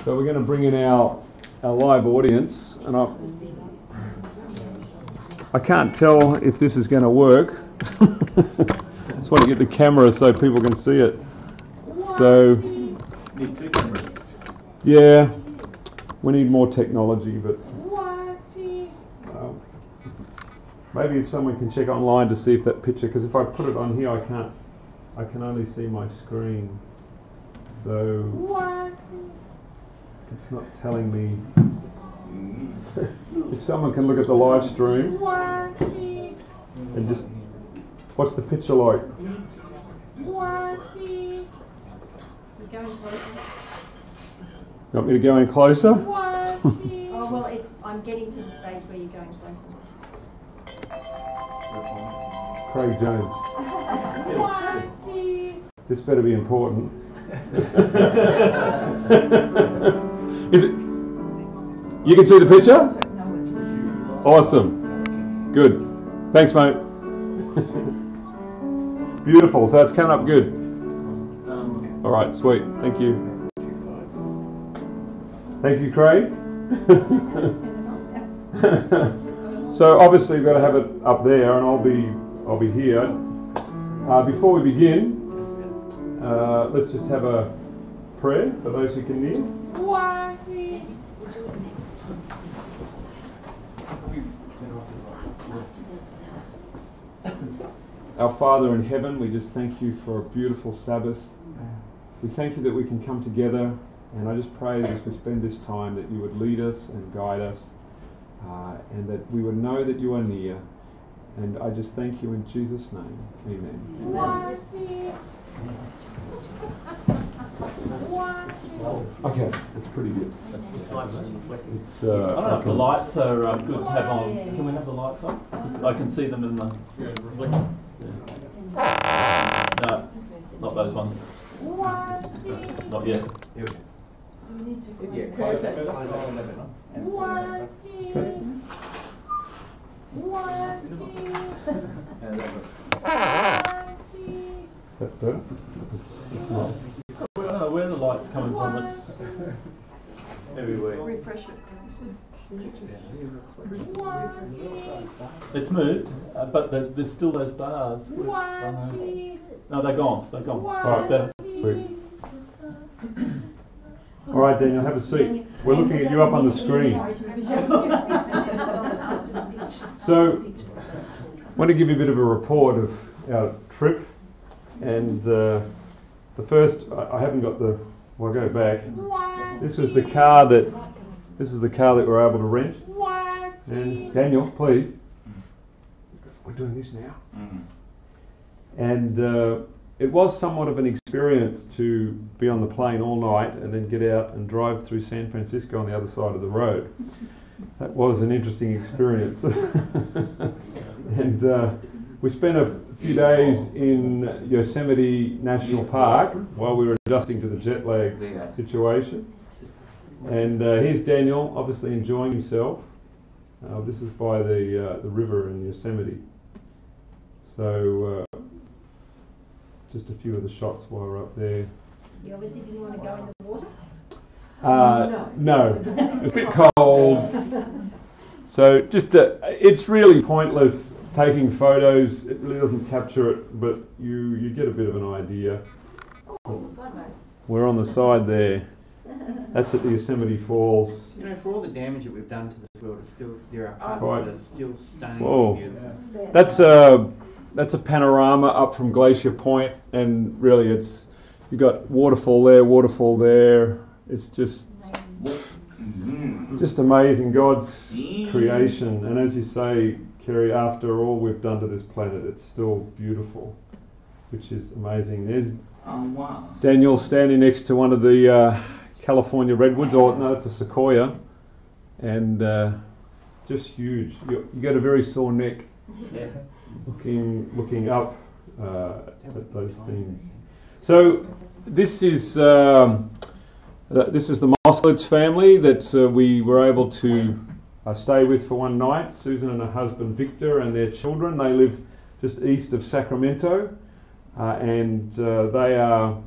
So we're going to bring in our live audience, and I can't tell if this is going to work. I just want to get the camera so people can see it. So, need two cameras. Yeah, we need more technology, but maybe if someone can check online to see if that picture, because if I put it on here, I can only see my screen. So it's not telling me. If someone can look at the live stream and just, what's the picture like? You want me to go in closer? Oh well, I'm getting to the stage where you're going closer. Craig Jones. This better be important. Is it? You can see the picture? Awesome. Good. Thanks, mate. Beautiful. So it's coming up good. All right, sweet. Thank you. Thank you, Craig. So obviously we've got to have it up there, and I'll be here. Before we begin, let's just have a prayer for those who can hear. Our Father in heaven, we just thank you for a beautiful Sabbath. We thank you that we can come together, and I just pray that as we spend this time that you would lead us and guide us, and that we would know that you are near. And I just thank you in Jesus' name. Amen. Okay, that's pretty good. It's, I don't know if the lights are good to have on. Can we have the lights on? I can see them in the reflection. No, not those ones. Not yet. Is that better? It's not. I don't know where the light's coming from. It's everywhere. Refresh it. It's moved, but there's still those bars. No, they're gone. They're gone. Alright, better. Sweet. Alright, Daniel, have a seat. We're looking at you up on the screen. So, I want to give you a bit of a report of our trip. And the first, I haven't got the, well, I'll go back. This is the car that we're able to rent. And Daniel, please. We're doing this now. And it was somewhat of an experience to be on the plane all night and then get out and drive through San Francisco on the other side of the road. That was an interesting experience. And we spent a few days in Yosemite National Park while we were adjusting to the jet lag situation. And here's Daniel, obviously enjoying himself. This is by the river in Yosemite. So just a few of the shots while we're up there. You obviously didn't want to go in the water? No, it's a bit cold. So just it's really pointless taking photos. It really doesn't capture it, but you get a bit of an idea. We're on the side there. That's at the Yosemite Falls. You know, for all the damage that we've done to this world, there are parts Right. that are still stunningly Whoa. beautiful. That's a panorama up from Glacier Point, and really you've got waterfall there. It's just amazing, God's creation. And as you say, Kerry, after all we've done to this planet, it's still beautiful, which is amazing. There's Daniel standing next to one of the California redwoods, or no, it's a sequoia, and just huge. You get a very sore neck looking up at those things. So this is the Moskowitz family that we were able to stay with for one night. Susan and her husband Victor and their children. They live just east of Sacramento, and they are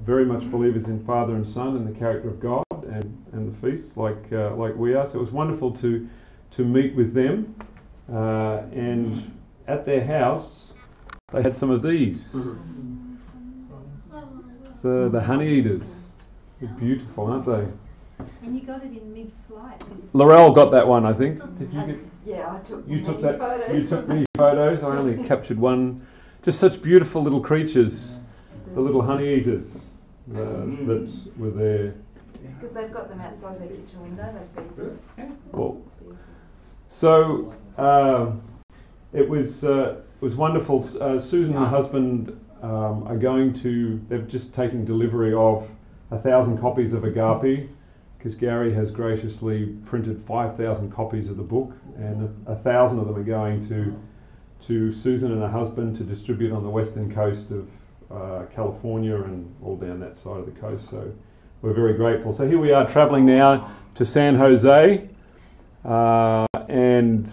very much believers in Father and Son and the character of God. and the feasts like we are. So it was wonderful to meet with them, and at their house they had some of these. So the honey eaters, they're beautiful, aren't they? And you got it in mid-flight. Laurel got that one, I think. Did you get? Yeah, I took You took many that. photos. You took many photos. I only captured one. Just such beautiful little creatures, the little honey eaters that were there. Because they've got them outside their kitchen window, they feed them. Well, so it was wonderful. Susan and her husband are going to. They've just taken delivery of 1,000 copies of Agape, because Gary has graciously printed 5,000 copies of the book, and 1,000 of them are going to Susan and her husband to distribute on the western coast of California and all down that side of the coast. So we're very grateful. So here we are travelling now to San Jose, and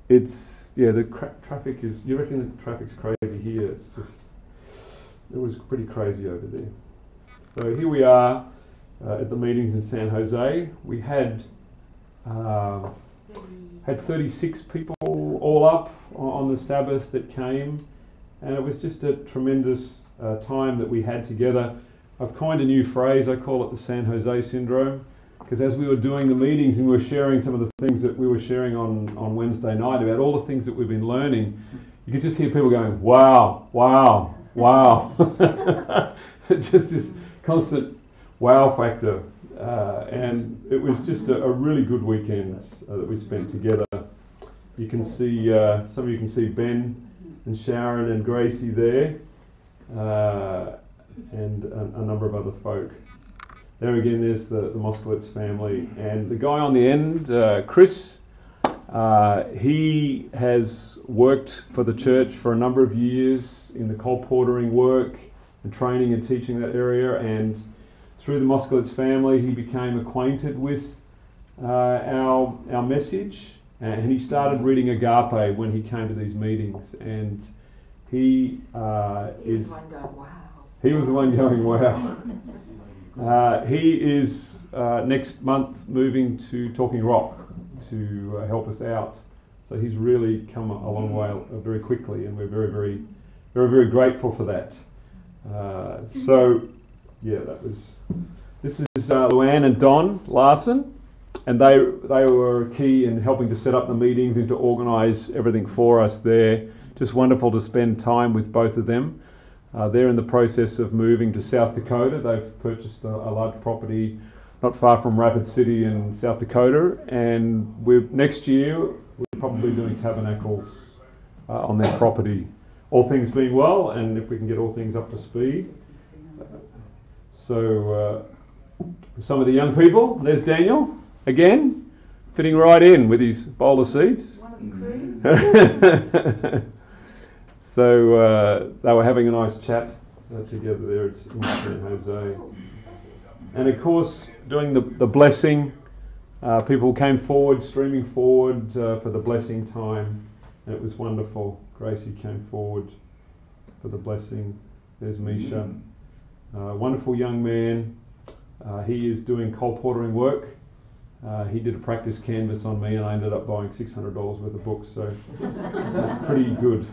it's the traffic is. You reckon the traffic's crazy here? It was pretty crazy over there. So here we are at the meetings in San Jose. We had 36 people all up on the Sabbath that came, and it was just a tremendous time that we had together. I've coined a new phrase. I call it the San Jose syndrome, because as we were doing the meetings and we were sharing some of the things that we were sharing on Wednesday night about all the things that we've been learning, you could just hear people going, wow, wow, wow. Just this constant wow factor, and it was just a really good weekend that we spent together. You can see, some of you can see Ben and Sharon and Gracie there, and a number of other folk. There again, there's the Moskowitz family, and the guy on the end, Chris, he has worked for the church for a number of years in the colportering work and training and teaching that area, and through the Moskowitz family he became acquainted with our message, and he started reading Agape when he came to these meetings, and he was the one going wow. He is next month moving to Talking Rock to help us out, so he's really come a long way very quickly, and we're very, very, very, very grateful for that. This is Luann and Don Larson, and they were key in helping to set up the meetings and to organise everything for us there. Just wonderful to spend time with both of them. They're in the process of moving to South Dakota. They've purchased a large property not far from Rapid City in South Dakota, and next year we're probably doing tabernacles on their property. All things being well, and if we can get all things up to speed. So some of the young people, there's Daniel, again, fitting right in with his bowl of seeds. One of the crew. So they were having a nice chat together there in San Jose. And of course, doing the blessing, people came forward, streaming forward for the blessing time, and it was wonderful. Gracie came forward for the blessing. There's Misha. Wonderful young man. He is doing colporteuring work. He did a practice canvas on me, and I ended up buying $600 worth of books, so it's pretty good.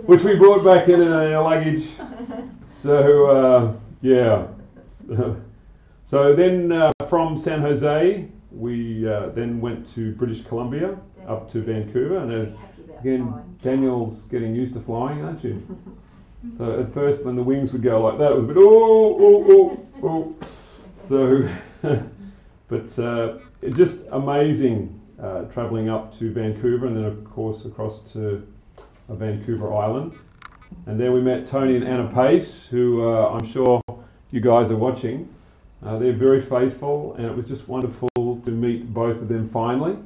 Which we brought back in our luggage. So, yeah. So then from San Jose, we then went to British Columbia, up to Vancouver, and again, Daniel's getting used to flying, aren't you? So at first, when the wings would go like that, it was a bit oh. So, but just amazing travelling up to Vancouver, and then of course across to Vancouver Island, and there we met Tony and Anna Pace, who I'm sure you guys are watching. They're very faithful, and it was just wonderful to meet both of them finally.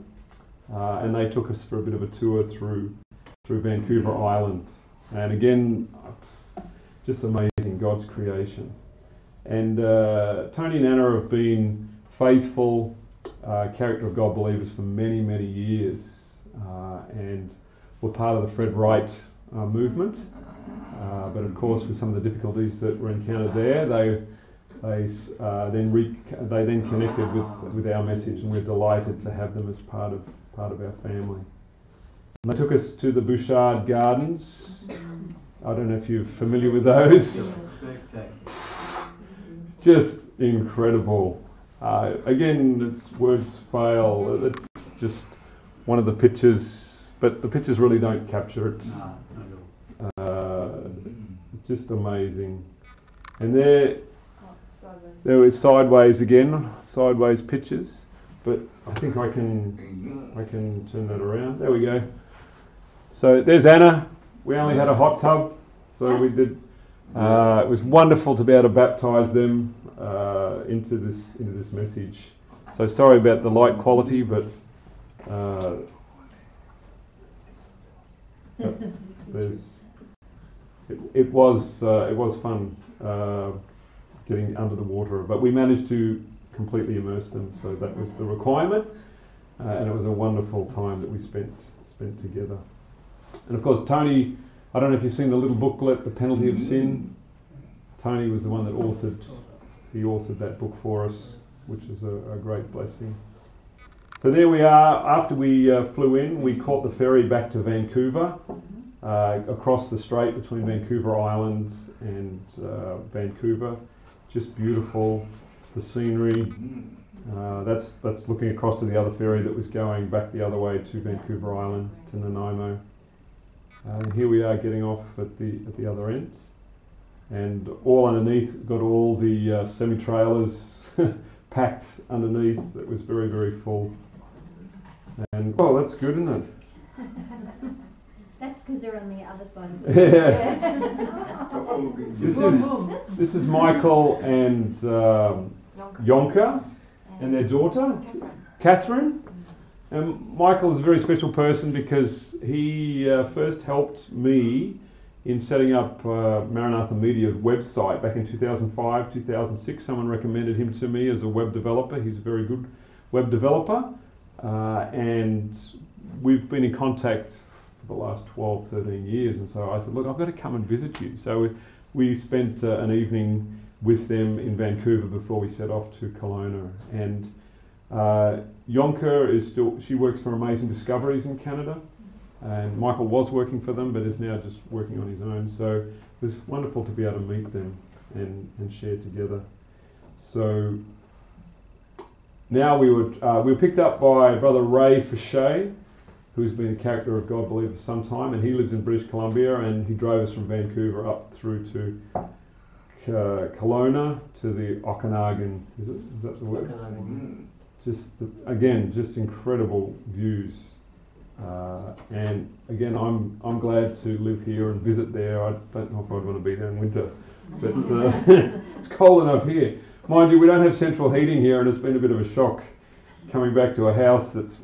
And they took us for a bit of a tour through Vancouver Island, and again, just amazing, God's creation. And Tony and Anna have been faithful Character of God believers for many, many years, and were part of the Fred Wright movement. But of course, with some of the difficulties that were encountered there, they then connected with our message, and we're delighted to have them as part of our family. And they took us to the Bouchard Gardens. I don't know if you're familiar with those. Just incredible. Again, it's words fail. It's just one of the pictures, but the pictures really don't capture it. It's just amazing. And there was sideways again, sideways pictures. But I think I can turn that around. There we go. So there's Anna. We only had a hot tub, so we did. It was wonderful to be able to baptise them into this message. So sorry about the light quality, but it was fun getting under the water. But we managed to completely immerse them, so that was the requirement, and it was a wonderful time that we spent together. And of course, Tony. I don't know if you've seen the little booklet, The Penalty of Sin. Tony was the one that authored that book for us, which is a great blessing. So there we are. After we flew in, we caught the ferry back to Vancouver, across the strait between Vancouver Island and Vancouver. Just beautiful, the scenery. That's looking across to the other ferry that was going back the other way to Vancouver Island, to Nanaimo. And here we are getting off at the other end, and all underneath got all the semi-trailers packed underneath. It was very, very full. And well, that's good, isn't it? That's because they're on the other side. This is Michael and Yonka and their daughter, Catherine. And Michael is a very special person because he first helped me in setting up Maranatha Media's website back in 2005, 2006. Someone recommended him to me as a web developer. He's a very good web developer. And we've been in contact for the last 12, 13 years. And so I thought, look, I've got to come and visit you. So we spent an evening with them in Vancouver before we set off to Kelowna. And Yonka is she works for Amazing Discoveries in Canada, and Michael was working for them but is now just working on his own. So it was wonderful to be able to meet them and share together. So now we were picked up by Brother Ray Fouché, who's been a character of God Believer for some time, and he lives in British Columbia, and he drove us from Vancouver up through to Kelowna to the Okanagan. Is that the word? Okanagan. Just incredible views, and again, I'm glad to live here and visit there. I don't know if I'd want to be there in winter, but it's cold enough here. Mind you, we don't have central heating here, and it's been a bit of a shock coming back to a house that's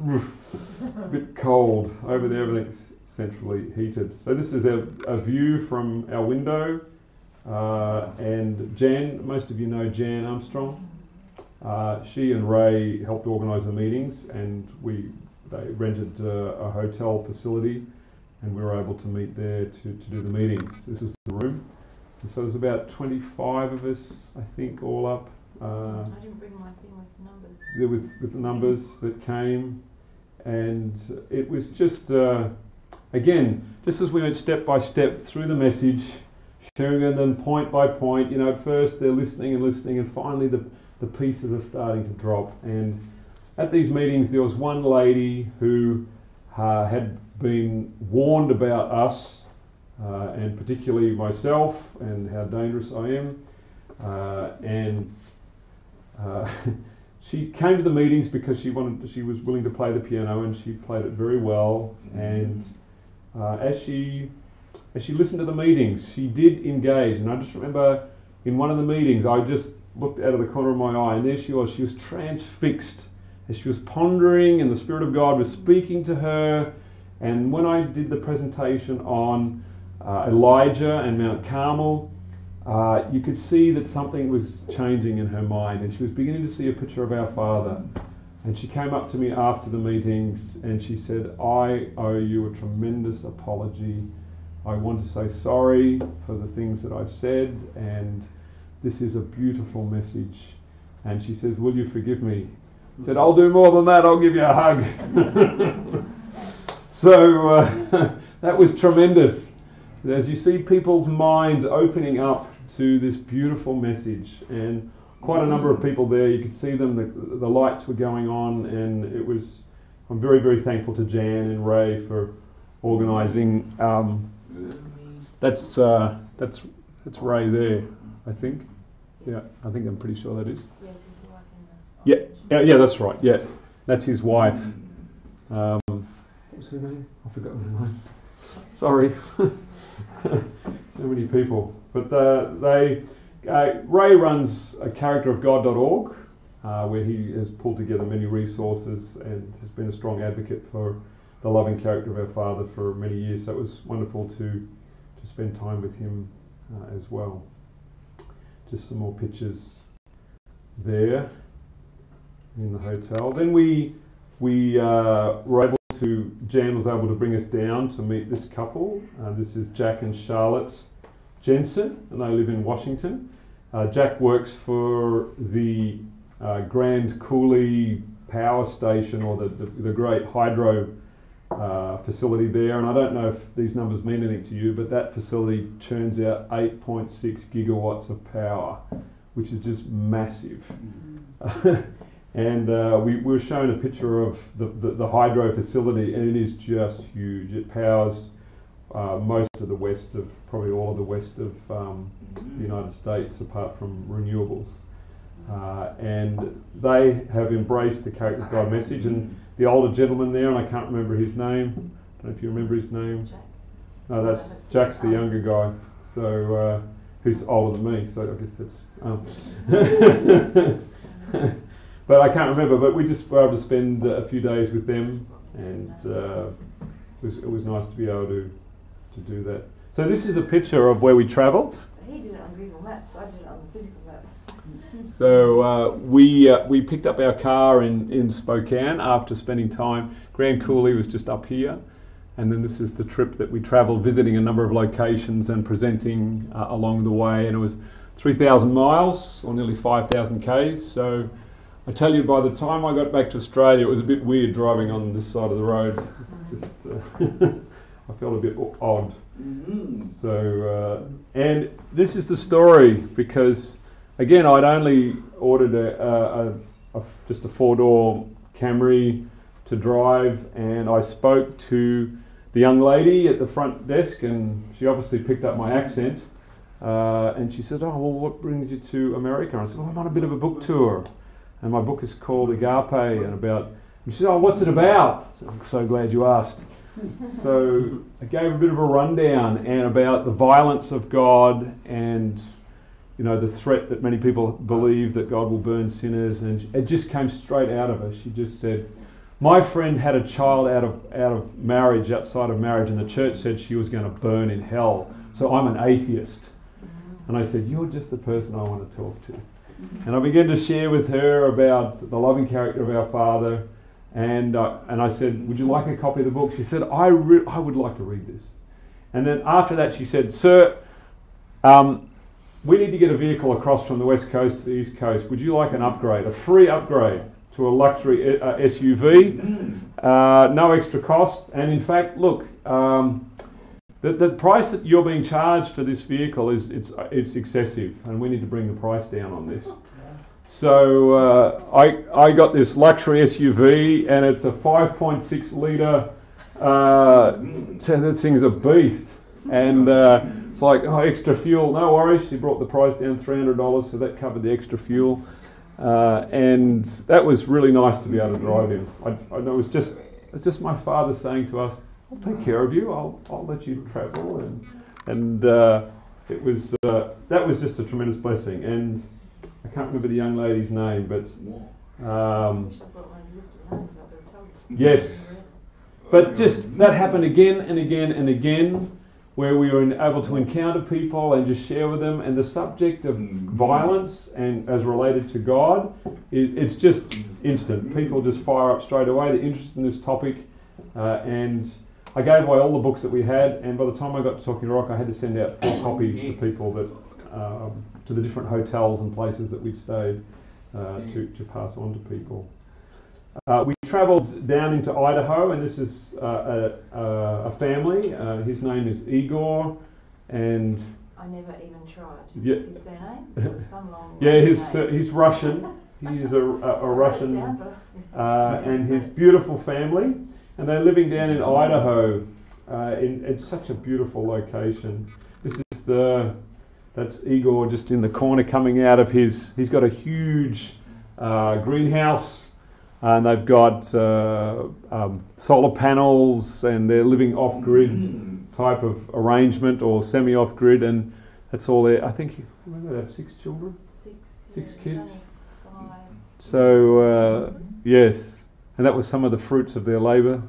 a bit cold. Over there, everything's centrally heated. So this is a view from our window, and Jan. Most of you know Jan Armstrong. She and Ray helped organise the meetings, and they rented a hotel facility, and we were able to meet there to do the meetings. This is the room, and so there's about 25 of us, I think, all up. I didn't bring my thing with numbers. There with the numbers that came, and it was just again, just as we went step by step through the message, sharing with them point by point. You know, at first they're listening, and finally the pieces are starting to drop. And at these meetings there was one lady who had been warned about us, and particularly myself, and how dangerous I am, she came to the meetings because she was willing to play the piano, and she played it very well. And as she listened to the meetings, she did engage. And I just remember in one of the meetings, I just looked out of the corner of my eye, and there she was transfixed as she was pondering, and the Spirit of God was speaking to her. And when I did the presentation on Elijah and Mount Carmel, you could see that something was changing in her mind, and she was beginning to see a picture of our Father. And she came up to me after the meetings and she said, I owe you a tremendous apology. I want to say sorry for the things that I've said, and this is a beautiful message. And she says, will you forgive me? I said, I'll do more than that, I'll give you a hug. So that was tremendous. As you see people's minds opening up to this beautiful message, and quite a number of people there, you could see them, the lights were going on, and it was, I'm very, very thankful to Jan and Ray for organising. That's Ray there, I think. Yeah, I think I'm pretty sure that is. Yes, his wife in the Yeah, that's right. Yeah, that's his wife. What was her name? I've forgotten her name. Sorry. So many people. But Ray runs a characterofgod.org, where he has pulled together many resources and has been a strong advocate for the loving character of our Father for many years. So it was wonderful to spend time with him as well. Just some more pictures there in the hotel. Then we were able to, Jan was able to bring us down to meet this couple. This is Jack and Charlotte Jensen, and they live in Washington. Jack works for the Grand Coulee Power Station, or the great hydro facility there, and I don't know if these numbers mean anything to you, but that facility churns out 8.6 gigawatts of power, which is just massive. And we were shown a picture of the hydro facility, and it is just huge. It powers most of the west of, probably all of the west of the United States, apart from renewables. And they have embraced the Character of God message, and the older gentleman there, and I can't remember his name. I don't know if you remember his name. Jack. No, that's Jack's the younger guy, so who's older than me. So I guess that's. But I can't remember. But we just were able to spend a few days with them, and it was nice to be able to do that. So this is a picture of where we travelled. He did it on Google Maps. I did it on the physical map. So we picked up our car in Spokane after spending time. Grand Coulee was just up here, and then this is the trip that we travelled, visiting a number of locations and presenting along the way. And it was 3,000 miles, or nearly 5,000 k's. So I tell you, by the time I got back to Australia, it was a bit weird driving on this side of the road. It's just I felt a bit odd. So and this is the story, because again, I'd only ordered just a four-door Camry to drive, and I spoke to the young lady at the front desk, and she obviously picked up my accent, and she said, "Oh, well, what brings you to America?" And I said, "Well, I'm on a bit of a book tour, and my book is called Agape, and she said, "Oh, what's it about?" I said, "I'm so glad you asked." So I gave a bit of a rundown and about the violence of God, and the threat that many people believe that God will burn sinners, and it just came straight out of her. She just said, "My friend had a child out of marriage, outside of marriage, and the church said she was going to burn in hell. So I'm an atheist." And I said, "You're just the person I want to talk to." And I began to share with her about the loving character of our Father, and I said, "Would you like a copy of the book?" She said, I would like to read this." And then after that she said, "Sir, we need to get a vehicle across from the west coast to the east coast. Would you like an upgrade, a free upgrade to a luxury SUV? No extra cost. And in fact, look, the price that you're being charged for this vehicle it's excessive, and we need to bring the price down on this." So I got this luxury SUV, and it's a 5.6 litre. That thing's a beast, and it's like, oh, extra fuel. No worries. She brought the price down $300, so that covered the extra fuel, and that was really nice to be able to drive him. I know it's just my Father saying to us, "I'll take care of you. I'll let you travel," and it was that was just a tremendous blessing. And I can't remember the young lady's name, but yes, but just that happened again and again and again, where we were able to encounter people and just share with them. And the subject of violence and as related to God, it's just instant. People just fire up straight away. They're interested in this topic, and I gave away all the books that we had. And by the time I got to Talking Rock, I had to send out 4 copies to people that to the different hotels and places that we've stayed to pass on to people. We travelled down into Idaho, and this is a family. His name is Igor, and I never even tried. Yeah. His surname? It was some long yeah, Russian name. he's Russian. He's a I wrote it Russian, down, but and his beautiful family, and they're living down in Idaho, in such a beautiful location. This is that's Igor just in the corner coming out of he's got a huge greenhouse, and they've got solar panels, and they're living off-grid type of arrangement or semi-off-grid, and that's all there. I think they have 6 children. Six yeah, kids. only 5. So yes, and that was some of the fruits of their labour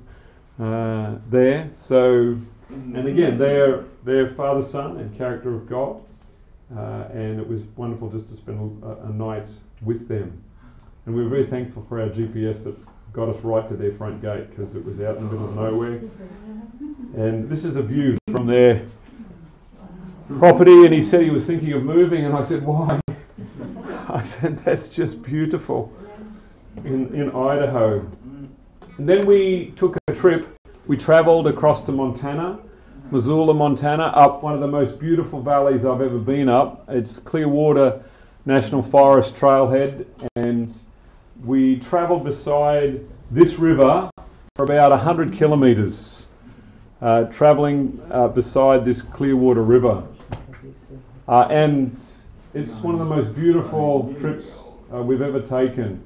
there. So, and again, they're Father, Son, and character of God, and it was wonderful just to spend a night with them. And we were very thankful for our GPS that got us right to their front gate, because it was out in the middle of nowhere. And this is a view from their property, and he said he was thinking of moving, and I said, why? I said, that's just beautiful in Idaho. And then we took a trip. We travelled across to Montana, Missoula, Montana, up one of the most beautiful valleys I've ever been up. It's Clearwater National Forest trailhead, and we travelled beside this river for about 100 kilometres, travelling beside this Clearwater River. And it's one of the most beautiful trips we've ever taken,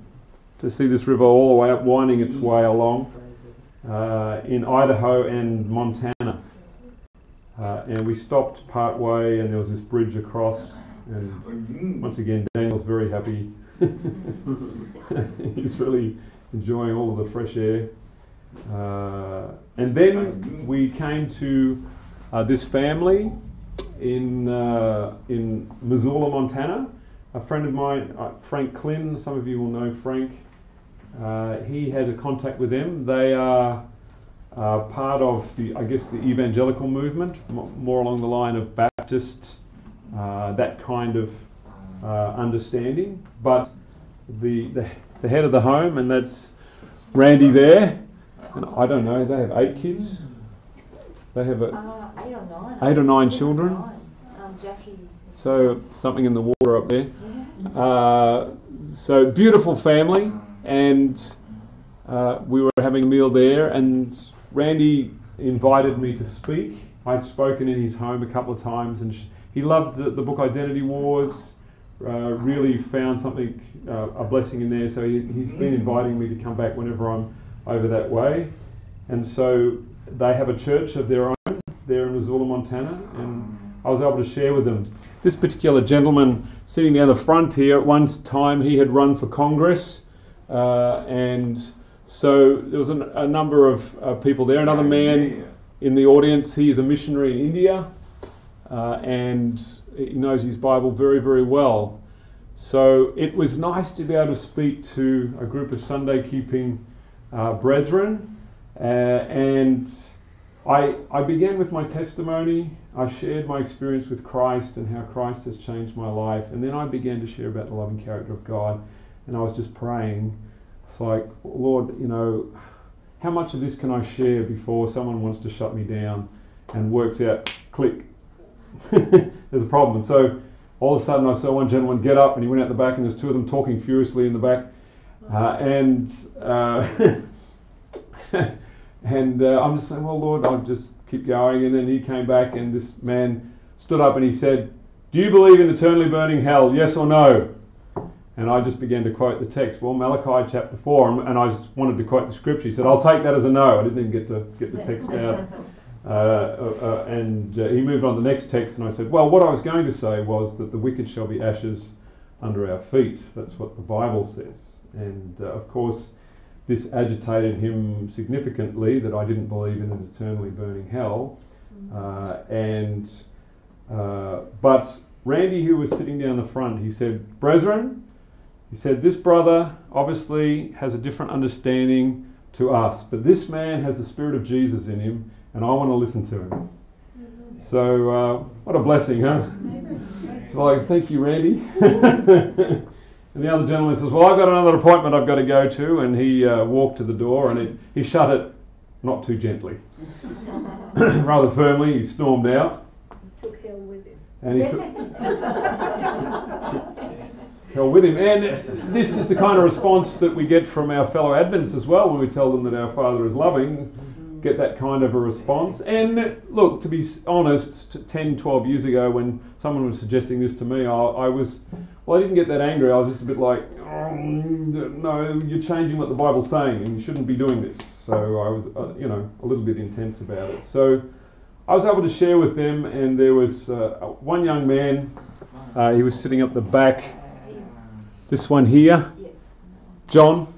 to see this river all the way up, winding its way along in Idaho and Montana. And we stopped part way, and there was this bridge across, and once again Daniel's very happy. He's really enjoying all of the fresh air. And then we came to this family in Missoula, Montana. A friend of mine, Frank Klin, some of you will know Frank. He had a contact with them. They are part of the evangelical movement, more along the line of Baptist, that kind of understanding. But the head of the home, and that's Randy there. And I don't know, they have 8 kids. They have 8 or 9. 8 or 9 children. Jackie. So something in the water up there. So beautiful family, and we were having a meal there, and Randy invited me to speak. I'd spoken in his home a couple of times, and he loved the book Identity Wars. Really found something, a blessing in there. So he's been inviting me to come back whenever I'm over that way. And so they have a church of their own there in Missoula, Montana, and I was able to share with them. This particular gentleman sitting down the front here, at one time he had run for Congress, and so there was a number of people there. Another man in the audience, he is a missionary in India, and he knows his Bible very, very well. So it was nice to be able to speak to a group of Sunday-keeping brethren, and I began with my testimony. I shared my experience with Christ and how Christ has changed my life, and then I began to share about the loving character of God, and I was just praying. It's like, Lord, how much of this can I share before someone wants to shut me down and works out, click, there's a problem. And so all of a sudden I saw one gentleman get up, and he went out the back, and there's 2 of them talking furiously in the back, and I'm just saying, well, Lord, I'll just keep going. And then he came back, and this man stood up and he said, do you believe in eternally burning hell, yes or no? And I just began to quote the text. Well, Malachi chapter 4, and I just wanted to quote the scripture. He said, I'll take that as a no. I didn't even get the text out. And he moved on to the next text, and I said, well, what I was going to say was that the wicked shall be ashes under our feet. That's what the Bible says. And of course, this agitated him significantly, that I didn't believe in an eternally burning hell. But Randy, who was sitting down the front, he said, brethren, he said, this brother obviously has a different understanding to us, but this man has the Spirit of Jesus in him, and I want to listen to him. So what a blessing, huh? It's like, thank you, Randy. And the other gentleman says, well, I've got another appointment I've got to go to, and he walked to the door and he shut it not too gently. Rather firmly, he stormed out. Took hell with him. And he took hell with him. And this is the kind of response that we get from our fellow Adventists as well when we tell them that our Father is loving. Get that kind of a response. And look, to be honest, 10, 12 years ago when someone was suggesting this to me, I didn't get that angry. I was just a bit like, oh, no, you're changing what the Bible's saying and you shouldn't be doing this. So I was, a little bit intense about it. So I was able to share with them, and there was one young man, he was sitting up the back, this one here, John,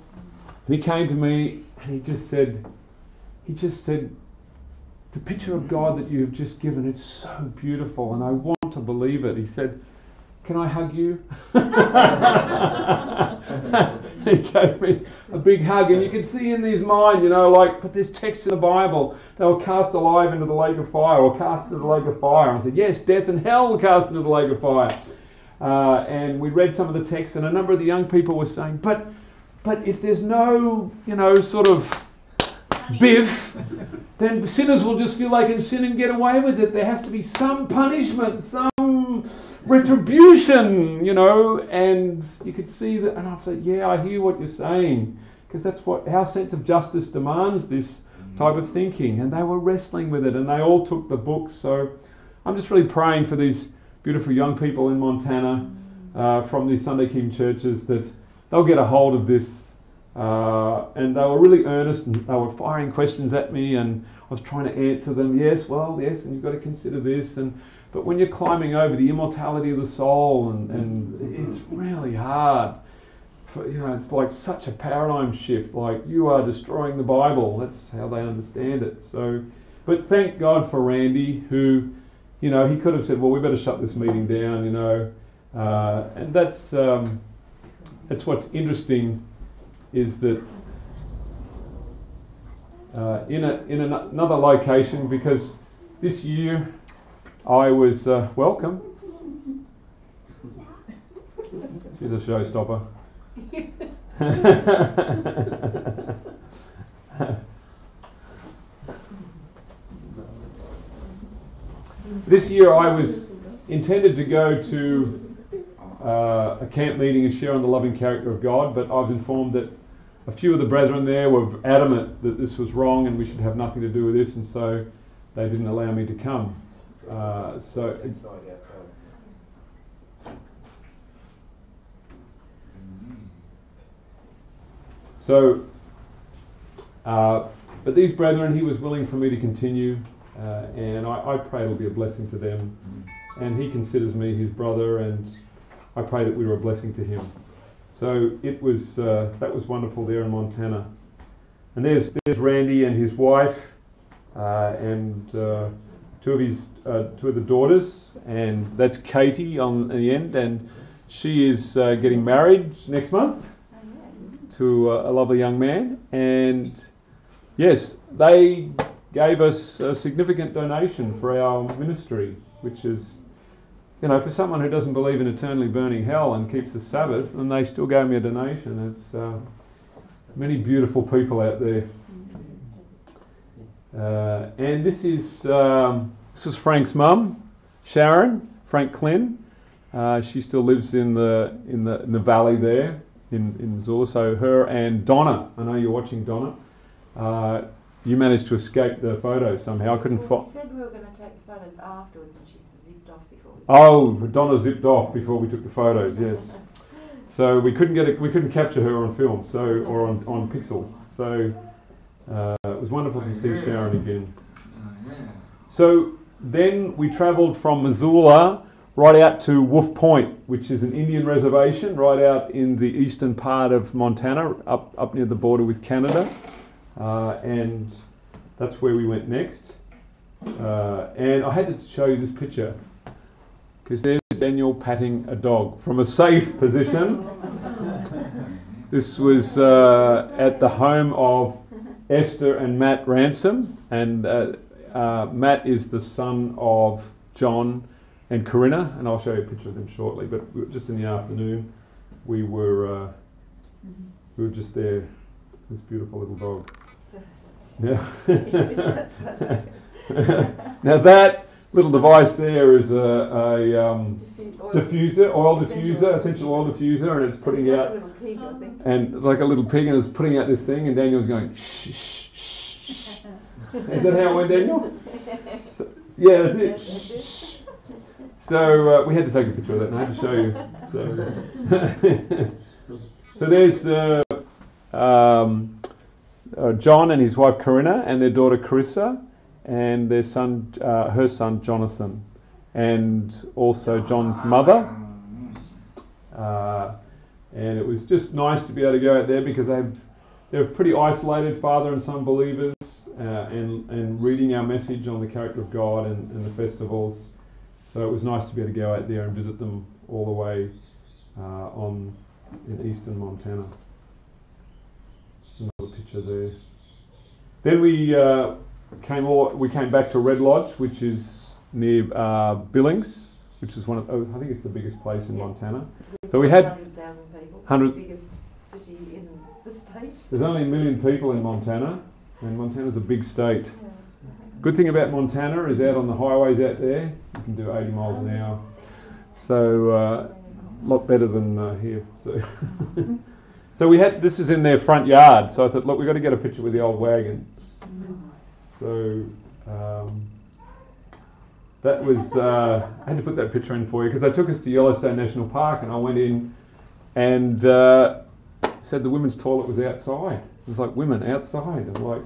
and he came to me and he just said, the picture of God that you've just given, it's so beautiful and I want to believe it. He said, can I hug you? He gave me a big hug, and you can see in his mind, but there's text in the Bible. They were cast alive into the lake of fire, or cast into the lake of fire. And I said, yes, death and hell were cast into the lake of fire. And we read some of the texts, and a number of the young people were saying, but if there's no, sort of biff, then sinners will just feel they can sin and get away with it. There has to be some punishment, some retribution, and you could see that. And I said, yeah, I hear what you're saying, because that's what our sense of justice demands, this type of thinking. And they were wrestling with it, and they all took the books. So I'm just really praying for these beautiful young people in Montana from these Sunday King churches, that they'll get a hold of this. And they were really earnest, and they were firing questions at me, and I was trying to answer them. Yes, and you've got to consider this. But when you're climbing over the immortality of the soul, and it's really hard. It's like such a paradigm shift. Like, you are destroying the Bible. That's how they understand it. So, but thank God for Randy, who, he could have said, well, we better shut this meeting down, and that's what's interesting. Is that in another location, because this year I was welcome. She's a showstopper. This year I was intended to go to a camp meeting and share on the loving character of God, but I was informed that a few of the brethren there were adamant that this was wrong and we should have nothing to do with this, and so they didn't allow me to come. But these brethren, he was willing for me to continue, and I pray it'll be a blessing to them. And he considers me his brother, and I pray that we were a blessing to him. So it was that was wonderful there in Montana. And there's Randy and his wife, and two of the daughters, and that's Katie on the end, and she is getting married next month to a lovely young man. And yes, they gave us a significant donation for our ministry, which is, for someone who doesn't believe in eternally burning hell and keeps the Sabbath, and they still gave me a donation. It's many beautiful people out there. And this is Frank's mum, Sharon, Frank Klin. She still lives in the valley there in Missoula. So her and Donna, I know you're watching, Donna. You managed to escape the photos somehow. I couldn't find. We said we were going to take the photos afterwards, and she zipped off before. Donna zipped off before we took the photos. Yes. So we couldn't capture her on film, or on Pixel. So it was wonderful to see Sharon again. So then we travelled from Missoula right out to Wolf Point, which is an Indian reservation right out in the eastern part of Montana, up near the border with Canada, and that's where we went next. And I had to show you this picture, because there's Daniel patting a dog from a safe position. This was at the home of Esther and Matt Ransom, and Matt is the son of John and Corinna, and I'll show you a picture of them shortly. But just in the afternoon, we were just there. This beautiful little dog. Yeah. Now that little device there is a diffuser, oil diffuser, essential oil diffuser, and it's putting It's like out, a little pig, I think. and it's like a little pig, and it's putting out this thing, and Daniel's going shh, shh, shh, shh. Is that how it went, Daniel? So, yeah, that's it. Shh, shh. So we had to take a picture of that, and I had to show you. So there's the John and his wife Corinna, and their daughter Carissa, and their son, her son Jonathan, and also John's mother. And it was just nice to be able to go out there because they're pretty isolated, father and son believers, and reading our message on the character of God and the festivals. So it was nice to be able to go out there and visit them all the way in eastern Montana. Just another picture there. Then we came back to Red Lodge, which is near Billings, which is I think it's the biggest place in Montana. So we had 100,000 people. 100 The biggest city in the state. There's only 1 million people in Montana, and Montana's a big state. Yeah. Good thing about Montana is out on the highways out there, you can do 80 miles an hour. So a lot better than here. So we had, this is in their front yard, so I thought, look, we've got to get a picture with the old wagon. So that was, I had to put that picture in for you because they took us to Yellowstone National Park, and I went in and said the women's toilet was outside. It was like, women outside. I'm like,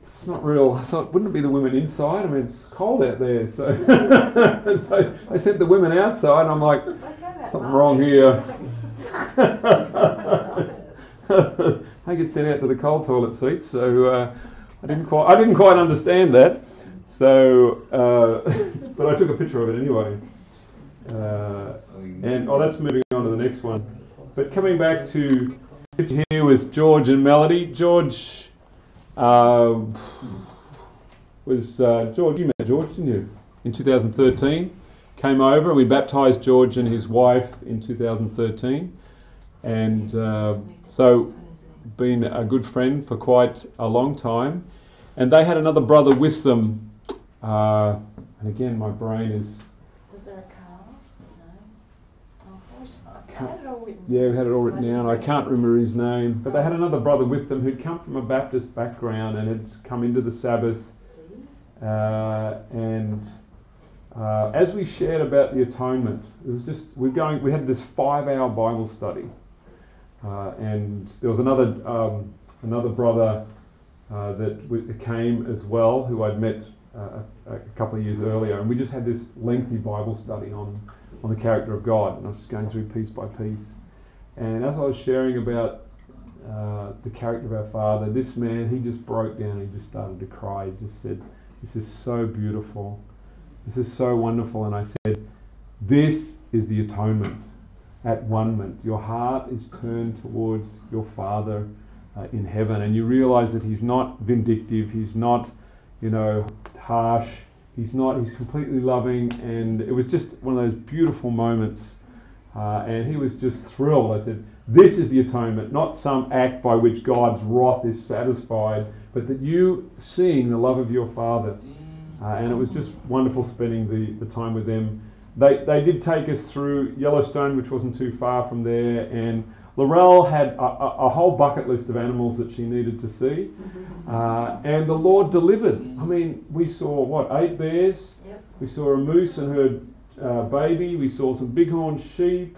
it's not real. I thought, wouldn't it be the women inside? I mean, it's cold out there. So, so I sent the women outside, and I'm like, something wrong here. I get sent out to the cold toilet seats, so I didn't quite understand that. So, but I took a picture of it anyway. And that's moving on to the next one. But coming back to here with George and Melody. George was George. You met George, didn't you? In 2013, came over and we baptised George and his wife in 2013, and so been a good friend for quite a long time. And they had another brother with them. And again, my brain is. Was there a car? No. I had it all written. Yeah, we had it all written down. I can't remember his name, but they had another brother with them who'd come from a Baptist background and had come into the Sabbath. Steve? And as we shared about the atonement, it was just we had this 5-hour Bible study, and there was another brother that came as well, who I'd met a couple of years earlier, and we just had this lengthy Bible study on the character of God, and I was just going through piece by piece. And as I was sharing about the character of our Father, this man, he just broke down, he just started to cry, he just said, "This is so beautiful, this is so wonderful." And I said, "This is the atonement, at one-ment. Your heart is turned towards your Father in heaven, and you realise that he's not vindictive, he's not, harsh, he's completely loving." And it was just one of those beautiful moments, and he was just thrilled. I said, "This is the atonement, not some act by which God's wrath is satisfied, but that you seeing the love of your Father." And it was just wonderful spending the time with them. They did take us through Yellowstone, which wasn't too far from there, and Laurel had a whole bucket list of animals that she needed to see, and the Lord delivered. I mean, we saw 8 bears, Yep. we saw a moose and her baby, we saw some bighorn sheep,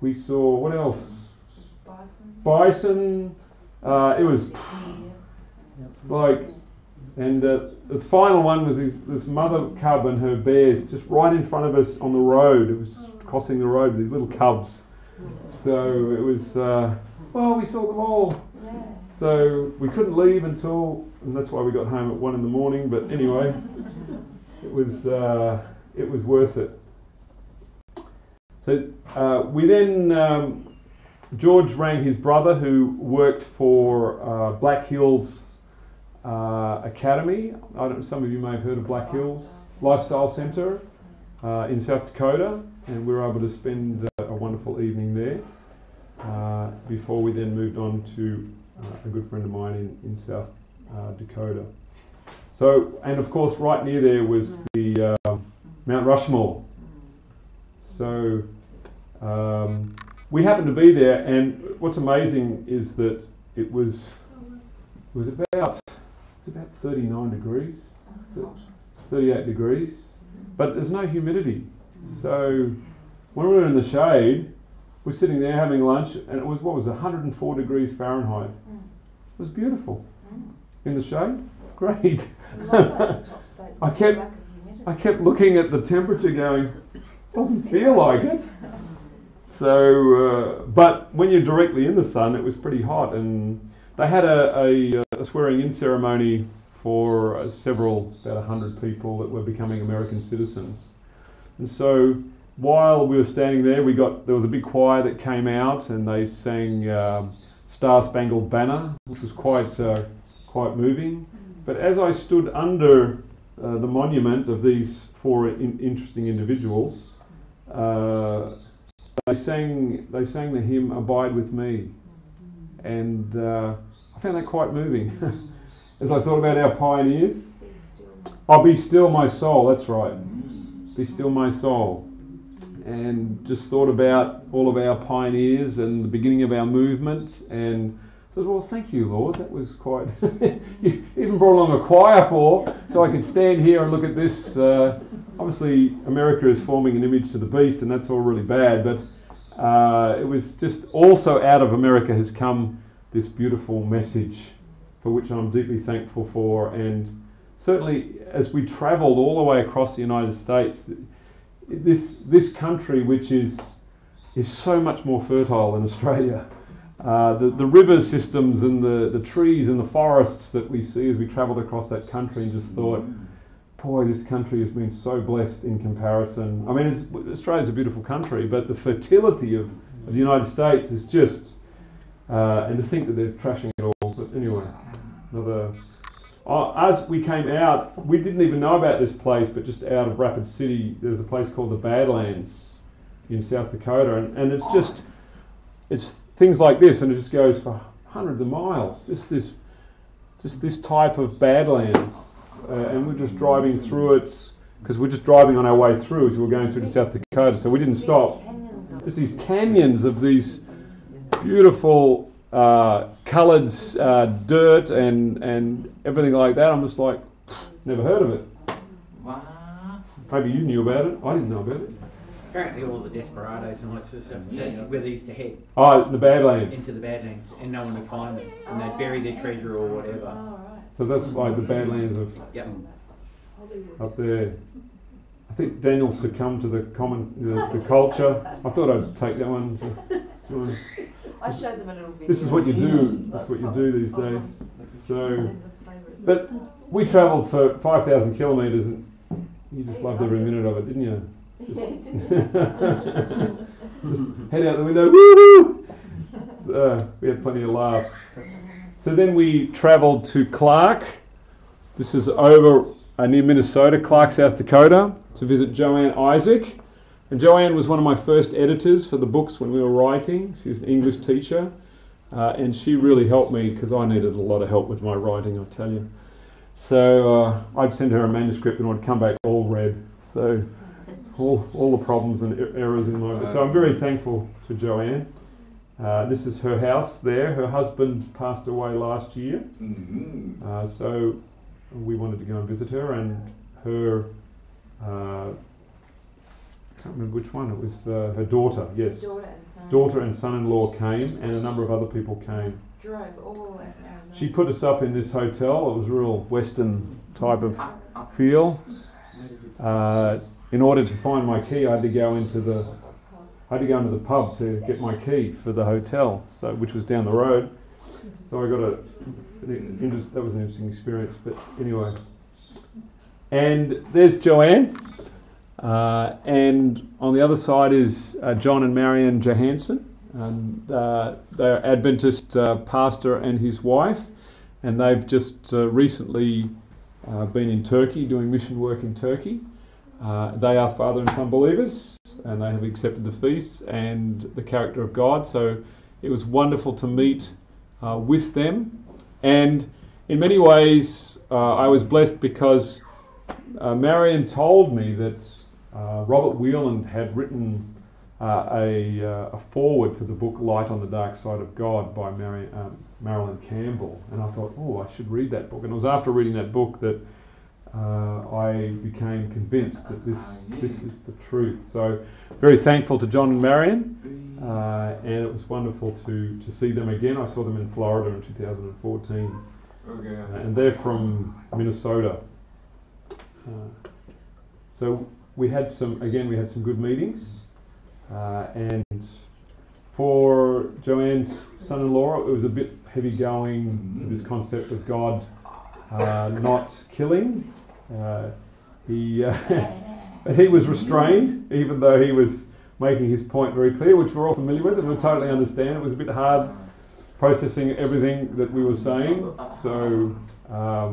we saw, what else? Bison. It was like, and the final one was this mother cub and her bears just right in front of us on the road. It was crossing the road with these little cubs. So it was, we saw them all. Yeah. So we couldn't leave and that's why we got home at 1 a.m. But anyway, it was worth it. So we then, George rang his brother who worked for Black Hills Academy. I don't, some of you may have heard of Black Hills Lifestyle Centre in South Dakota, and we were able to spend a wonderful evening there before we then moved on to a good friend of mine in South Dakota. So, and of course right near there was the Mount Rushmore. So we happened to be there, and what's amazing is that it was about 39 degrees, 38 degrees, but there's no humidity. So when we were in the shade, we're sitting there having lunch, and it was, what was it, 104 degrees Fahrenheit. It was beautiful. In the shade, it's great. I kept looking at the temperature going, doesn't feel like it. So, but when you're directly in the sun, it was pretty hot, and they had a swearing-in ceremony for about 100 people that were becoming American citizens. And so, while we were standing there, there was a big choir that came out, and they sang Star Spangled Banner, which was quite moving. But as I stood under the monument of these four interesting individuals, they sang the hymn "Abide with Me," and I found that quite moving. As I thought about our pioneers, "Oh, be still my soul." That's right, "Be still my soul," and just thought about all of our pioneers and the beginning of our movement, and said, "Well, thank you, Lord. That was quite." You even brought along a choir so I could stand here and look at this. Obviously, America is forming an image to the beast, and that's all really bad. But it was just also out of America has come this beautiful message, for which I'm deeply thankful for. And certainly, as we travelled all the way across the United States, this country, which is so much more fertile than Australia. The river systems and the trees and the forests that we see as we travelled across that country, and just thought, boy, this country has been so blessed in comparison. I mean, Australia's a beautiful country, but the fertility of the United States is just, and to think that they're trashing it all. But anyway, as we came out, we didn't even know about this place, but just out of Rapid City, there's a place called the Badlands in South Dakota, and it's things like this, and it just goes for hundreds of miles. Just this type of Badlands, and we're just driving through it because we're just driving on our way through as we were going through to South Dakota. So we didn't stop. Just these canyons of these beautiful coloured dirt and everything like that. I'm just like, never heard of it. Maybe you knew about it. I didn't know about it. Apparently all the desperados and all that sort of stuff, that's where they used to head. Oh, the Badlands. Into the Badlands, and no one would find them. And they'd bury their treasure or whatever. So that's like the Badlands of up there. I think Daniel succumbed to the culture. I thought I'd take that one. I showed them a little video. This is what you do. That's what you do these days. So, but we travelled for 5,000 kilometres, and you just loved every minute of it, didn't you? Just head out the window, woo-hoo! We had plenty of laughs. So then we travelled to Clark. This is over near Minnesota, Clark, South Dakota, to visit Joanne Isaac. And Joanne was one of my first editors for the books when we were writing. She was an English teacher, and she really helped me because I needed a lot of help with my writing, I tell you. So I'd send her a manuscript and it would come back all red. So all the problems and errors in my... So I'm very thankful to Joanne. This is her house there. Her husband passed away last year. So we wanted to go and visit her, and her... I can't remember which one. It was her daughter, yes. Daughter and son-in-law came, and a number of other people came. Drove all the way from Arizona. She put us up in this hotel. It was a real Western type of feel. In order to find my key, I had to go into the pub to get my key for the hotel, which was down the road. So I got that was an interesting experience. But anyway, and there's Joanne, and on the other side is John and Marion Johansson, and they're Adventist pastor and his wife. and they've just recently been in Turkey doing mission work in Turkey. They are father and son believers, and they have accepted the feasts and the character of God. So it was wonderful to meet with them, and in many ways I was blessed because Marion told me that Robert Wheeland had written a foreword for the book Light on the Dark Side of God by Marilyn Campbell, and I thought, oh, I should read that book. And it was after reading that book that I became convinced that this is the truth. So very thankful to John and Marion, and it was wonderful to see them again. I saw them in Florida in 2014, and they're from Minnesota. So we had some good meetings, and for Joanne's son-in-law it was a bit heavy going, this concept of God not killing. He was restrained, even though he was making his point very clear, which we're all familiar with and we totally understand. It was a bit hard processing everything that we were saying. So,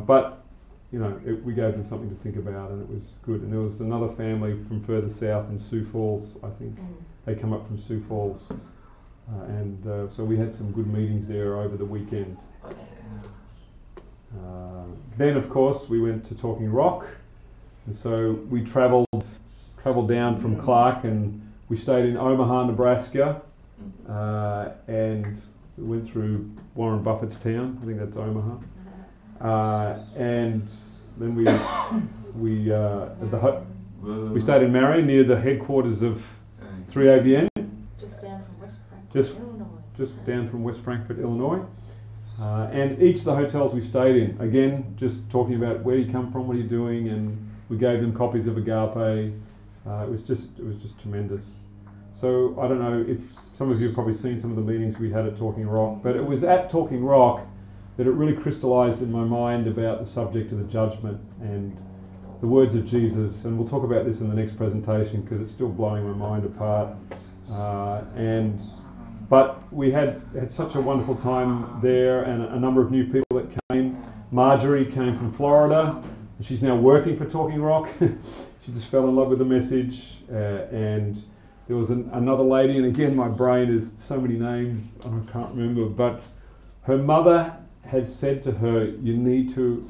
but you know, we gave them something to think about, and it was good. And there was another family from further south in Sioux Falls, I think. They come up from Sioux Falls, and so we had some good meetings there over the weekend. Then, of course, we went to Talking Rock, and so we travelled down from Clark, and we stayed in Omaha, Nebraska, and we went through Warren Buffett's town. I think that's Omaha, and then we stayed in Marion near the headquarters of 3ABN, Just down from West Frankfort, Illinois. Just down from West Frankfort, Illinois. And each of the hotels we stayed in, again, just talking about where you come from, what are you doing, and we gave them copies of Agape. It was just tremendous. So I don't know if some of you have probably seen some of the meetings we had at Talking Rock, but it was at Talking Rock that it really crystallised in my mind about the subject of the judgment and the words of Jesus. And we'll talk about this in the next presentation because it's still blowing my mind apart. But we had such a wonderful time there, and a number of new people that came. Marjorie came from Florida, and she's now working for Talking Rock. She just fell in love with the message, and there was another lady, and again my brain is so many names I can't remember, but her mother had said to her, you need to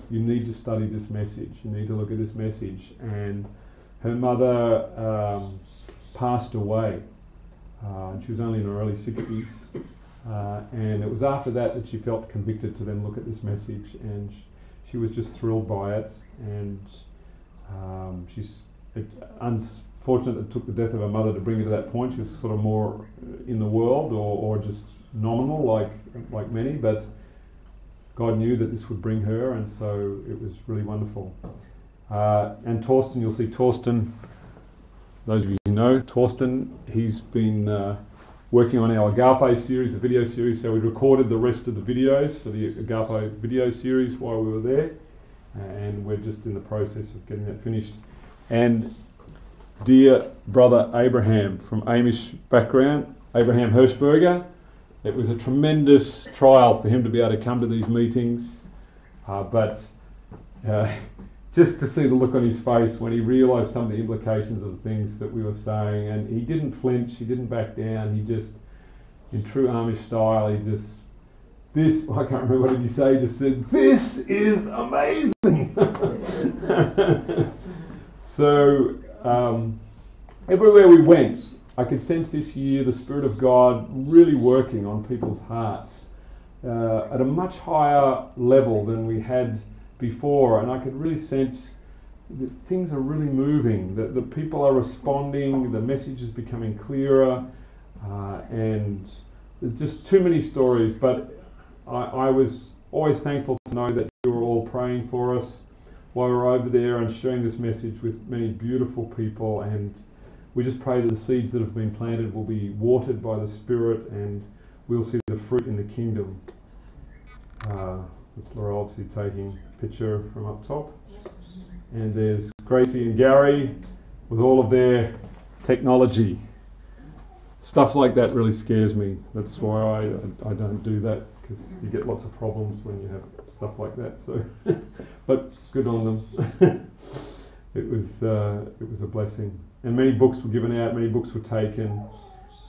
study this message, you need to look at this message, and her mother passed away. She was only in her early 60s, and it was after that she felt convicted to then look at this message, and she was just thrilled by it. And she's unfortunate it took the death of her mother to bring her to that point. She was sort of more in the world or just nominal like many, but God knew that this would bring her, and so it was really wonderful. And Torsten, you'll see Torsten. Those of you who know Torsten, he's been working on our Agape series, the video series, so we recorded the rest of the videos for the Agape video series while we were there, and we're just in the process of getting that finished. And dear brother Abraham, from Amish background, Abraham Hirschberger, it was a tremendous trial for him to be able to come to these meetings, but just to see the look on his face when he realised some of the implications of the things that we were saying, and he didn't flinch, he didn't back down, he just, in true Amish style, I can't remember what did he say, he just said, this is amazing! So, everywhere we went, I could sense this year the Spirit of God really working on people's hearts at a much higher level than we had before, and I could really sense that things are really moving, that the people are responding, the message is becoming clearer, and there's just too many stories, but I was always thankful to know that you were all praying for us while we were over there and sharing this message with many beautiful people, and we just pray that the seeds that have been planted will be watered by the Spirit and we'll see the fruit in the kingdom. It's Laura obviously taking a picture from up top. And there's Gracie and Gary with all of their technology. stuff like that really scares me. That's why I don't do that, because you get lots of problems when you have stuff like that. So, but good on them. It was a blessing, and many books were given out, many books were taken,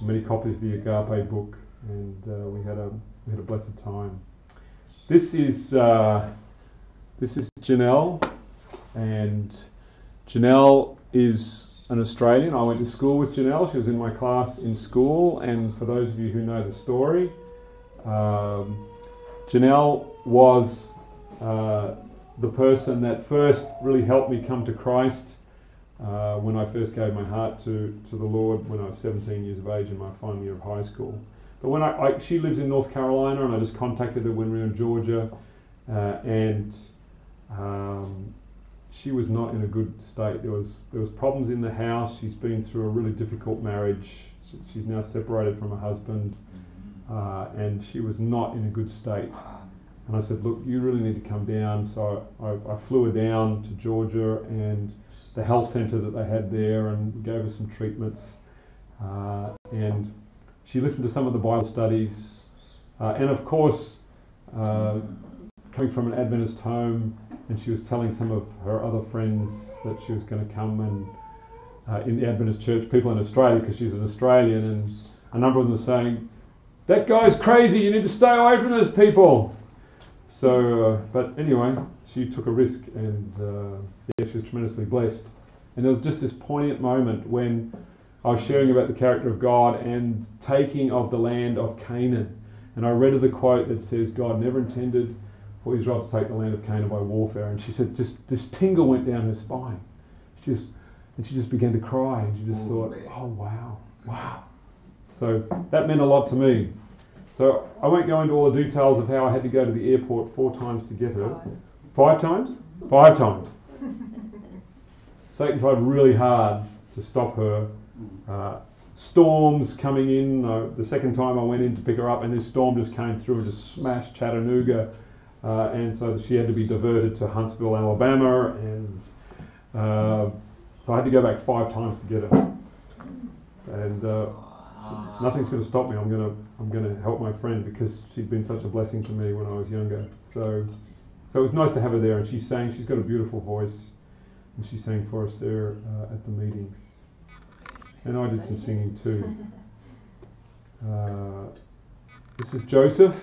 many copies of the Agape book, and we had a blessed time. This is Janelle, and Janelle is an Australian. I went to school with Janelle. She was in my class in school, and for those of you who know the story, Janelle was the person that first really helped me come to Christ when I first gave my heart to the Lord when I was 17 years of age in my final year of high school. But when she lives in North Carolina, and I just contacted her when we were in Georgia, and she was not in a good state. There was problems in the house. She's been through a really difficult marriage. She's now separated from her husband, and she was not in a good state. And I said, look, you really need to come down. So I flew her down to Georgia and the health centre that they had there, and gave her some treatments. And she listened to some of the Bible studies. And of course, coming from an Adventist home, and she was telling some of her other friends that she was going to come and in the Adventist church, people in Australia, because she's an Australian, and a number of them were saying, that guy's crazy, you need to stay away from those people. So, but anyway, she took a risk, and she was tremendously blessed. And there was just this poignant moment when I was sharing about the character of God and taking of the land of Canaan. And I read her the quote that says, God never intended for Israel to take the land of Canaan by warfare. And she said, just this tingle went down her spine. She just began to cry, and she just thought, oh wow. So that meant a lot to me. So I won't go into all the details of how I had to go to the airport 4 times to get her. 5 times? 5 times. Satan tried really hard to stop her. Storms coming in. The second time I went in to pick her up, and this storm just came through and just smashed Chattanooga. And so she had to be diverted to Huntsville, Alabama. And so I had to go back 5 times to get her. And nothing's going to stop me. I'm going to help my friend, because she'd been such a blessing to me when I was younger. So it was nice to have her there, and she sang. She's got a beautiful voice, and she sang for us there at the meetings. And I did some singing too. This is Joseph.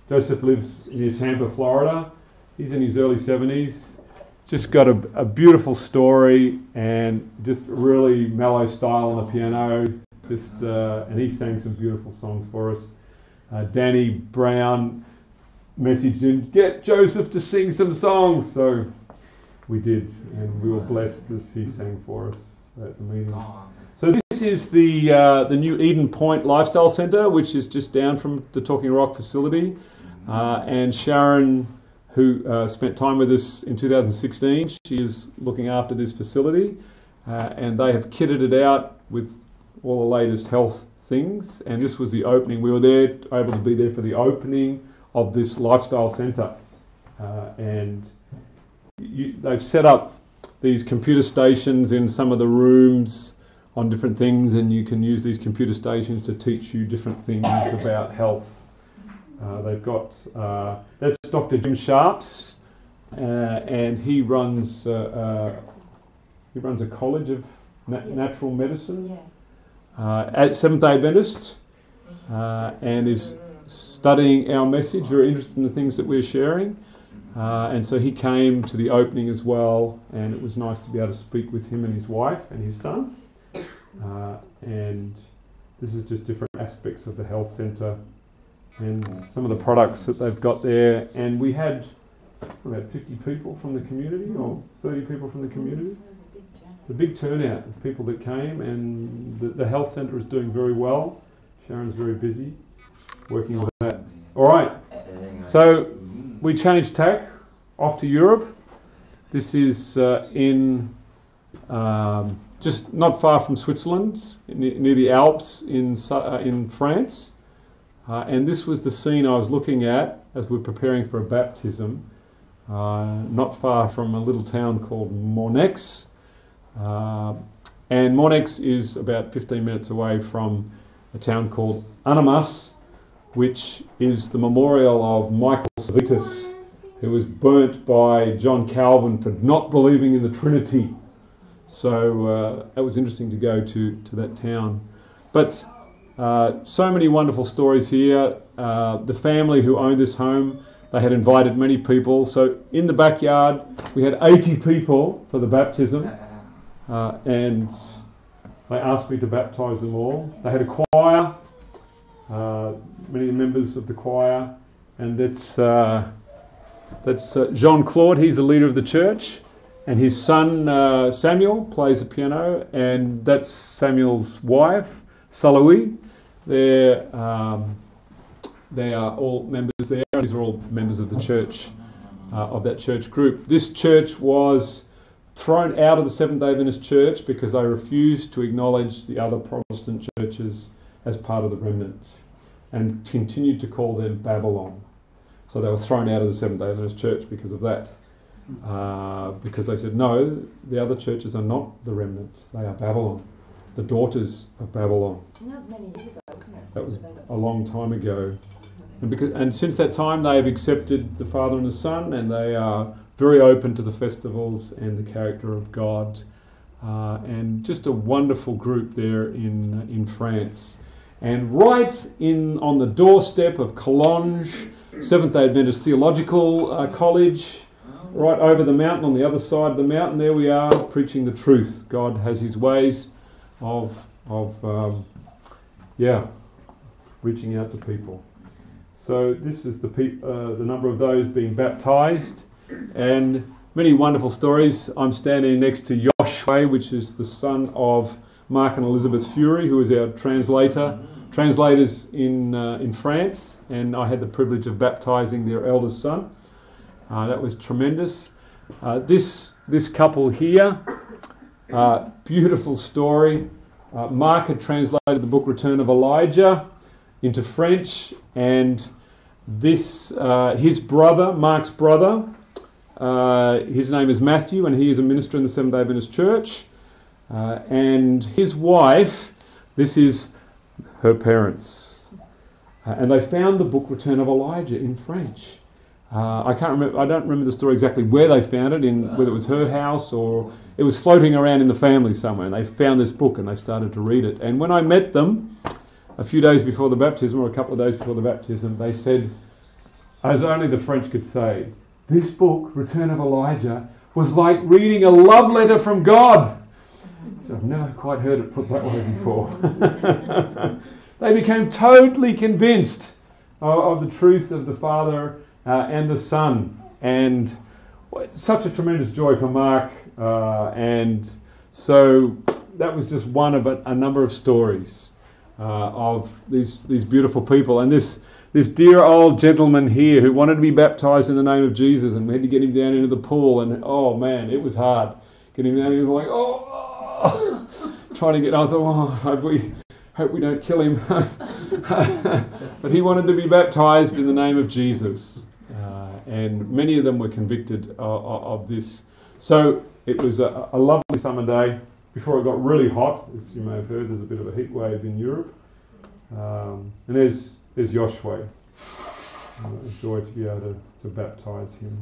Joseph lives near Tampa, Florida. He's in his early 70s. Just got a beautiful story, and just really mellow style on the piano. And he sang some beautiful songs for us. Danny Brown messaged him, get Joseph to sing some songs. So we did, and we were blessed as he sang for us at the meetings. So this is the new Eden Point Lifestyle Centre, which is just down from the Talking Rock facility. And Sharon, who spent time with us in 2016, she is looking after this facility. And they have kitted it out with all the latest health things, and this was the opening. We were there, able to be there for the opening of this lifestyle centre, and they've set up these computer stations in some of the rooms on different things, and you can use these computer stations to teach you different things about health. They've got that's Dr. Jim Sharps, and he runs a college of natural medicine. At Seventh-day Adventist, and is studying our message, very interested in the things that we're sharing, and so he came to the opening as well, and it was nice to be able to speak with him and his wife and his son. And this is just different aspects of the health centre and some of the products that they've got there. And we had about 50 people from the community, or 30 people from the community. The big turnout of people that came, and the health centre is doing very well. Sharon's very busy working with that. All right, so we changed tack off to Europe. This is in just not far from Switzerland, near the Alps in France. And this was the scene I was looking at as we're preparing for a baptism, not far from a little town called Mornex. And Mornex is about 15 minutes away from a town called Annemasse, which is the memorial of Michael Servetus, who was burnt by John Calvin for not believing in the Trinity. So it was interesting to go to that town. But so many wonderful stories here. The family who owned this home, they had invited many people. So in the backyard, we had 80 people for the baptism. And they asked me to baptise them all. They had a choir, many members of the choir. And that's Jean-Claude, he's the leader of the church. And his son Samuel plays the piano. And that's Samuel's wife, Saloui. They are all members there. These are all members of the church, of that church group. This church was thrown out of the Seventh-day Adventist Church because they refused to acknowledge the other Protestant churches as part of the remnant and continued to call them Babylon. So they were thrown out of the Seventh-day Adventist Church because of that. Because they said, no, the other churches are not the remnant. They are Babylon, the daughters of Babylon. And that was many years ago, wasn't it? That was a long time ago. And since that time they have accepted the Father and the Son, and they are very open to the festivals and the character of God. And just a wonderful group there in France. And right on the doorstep of Collonges, Seventh-day Adventist Theological College, right over the mountain, on the other side of the mountain, there we are, preaching the truth. God has his ways of reaching out to people. So this is the number of those being baptised, and many wonderful stories. I'm standing next to Joshua, which is the son of Mark and Elizabeth Fury, who is our translators in France, and I had the privilege of baptising their eldest son. That was tremendous. This couple here, beautiful story. Mark had translated the book Return of Elijah into French, and this his brother, Mark's brother, his name is Matthew, and he is a minister in the Seventh-day Adventist Church. And his wife, this is her parents, and they found the book Return of Elijah in French. I don't remember the story exactly where they found it, whether it was her house or it was floating around in the family somewhere, and they found this book and they started to read it. And when I met them a few days before the baptism, or a couple of days before the baptism, they said, as only the French could say, this book, Return of Elijah, was like reading a love letter from God. So I've never quite heard it put that way before. They became totally convinced of the truth of the Father and the Son, and such a tremendous joy for Mark, and so that was just one of a number of stories of these beautiful people. And this dear old gentleman here who wanted to be baptised in the name of Jesus, and we had to get him down into the pool, and oh man, it was hard getting him down. He was like, oh, trying to get. I thought, hope we don't kill him. But he wanted to be baptised in the name of Jesus. And many of them were convicted of this. So it was a lovely summer day before it got really hot. As you may have heard, there's a bit of a heat wave in Europe. And there's Joshua. A joy to be able to baptise him.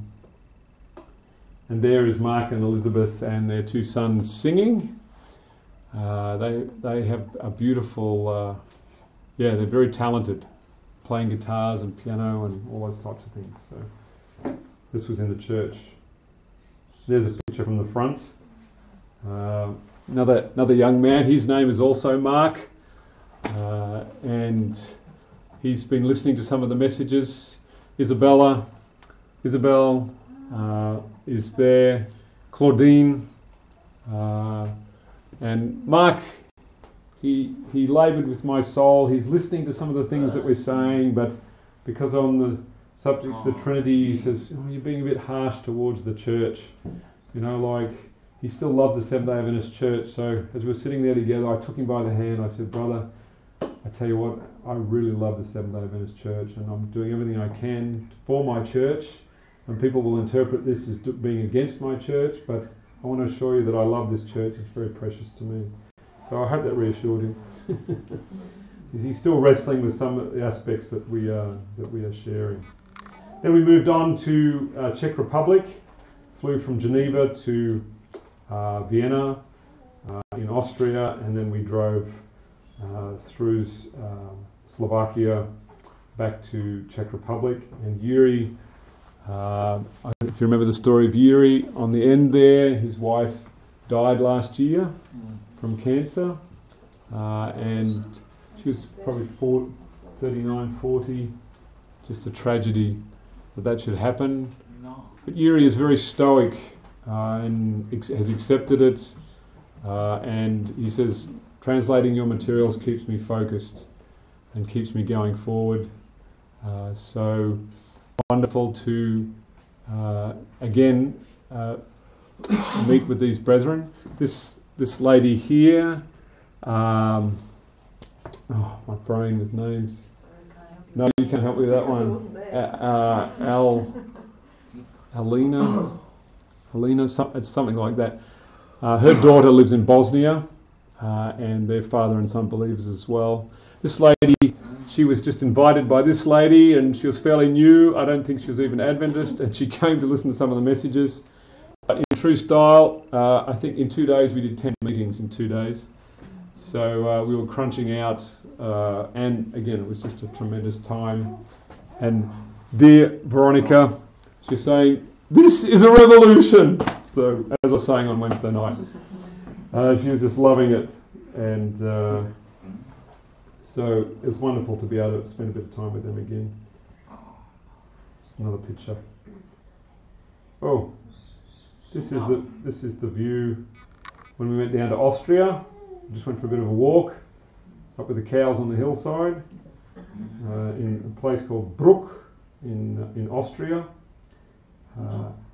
And there is Mark and Elizabeth and their two sons singing. They have a beautiful, they're very talented, playing guitars and piano and all those types of things. So this was in the church. There's a picture from the front. Another young man. His name is also Mark, and he's been listening to some of the messages. Isabel is there. Claudine. And Mark, he laboured with my soul. He's listening to some of the things that we're saying, but because on the subject of the Trinity, he says, you're being a bit harsh towards the church. He still loves the Seventh-day Adventist Church. So as we were sitting there together, I took him by the hand. I said, brother, I tell you what, I really love the Seventh-day Adventist Church, and I'm doing everything I can for my church. And people will interpret this as being against my church, but I want to assure you that I love this church. It's very precious to me. So I hope that reassured him. he's still wrestling with some of the aspects that we are sharing. Then we moved on to Czech Republic, flew from Geneva to Vienna in Austria, and then we drove through Slovakia back to Czech Republic. And Yuri, if you remember the story of Yuri, on the end there, his wife died last year from cancer, and she was probably 39, 40, just a tragedy that should happen. But Yuri is very stoic and has accepted it, and he says, translating your materials keeps me focused and keeps me going forward. So wonderful to again meet with these brethren. This lady here, oh, my brain with names. No, you can't help me with that one. Helena, it's something like that. Her daughter lives in Bosnia, and their father and son believers as well. This lady, she was just invited by this lady, and she was fairly new. I don't think she was even Adventist, and she came to listen to some of the messages. But in true style, I think in 2 days we did 10 meetings in 2 days. So we were crunching out, and again, it was just a tremendous time. And dear Veronica, she's saying, "This is a revolution." So as I was saying on Wednesday night, she was just loving it, and so it was wonderful to be able to spend a bit of time with them again. Another picture. Oh, this is the view when we went down to Austria. We just went for a bit of a walk up with the cows on the hillside in a place called Bruck in Austria,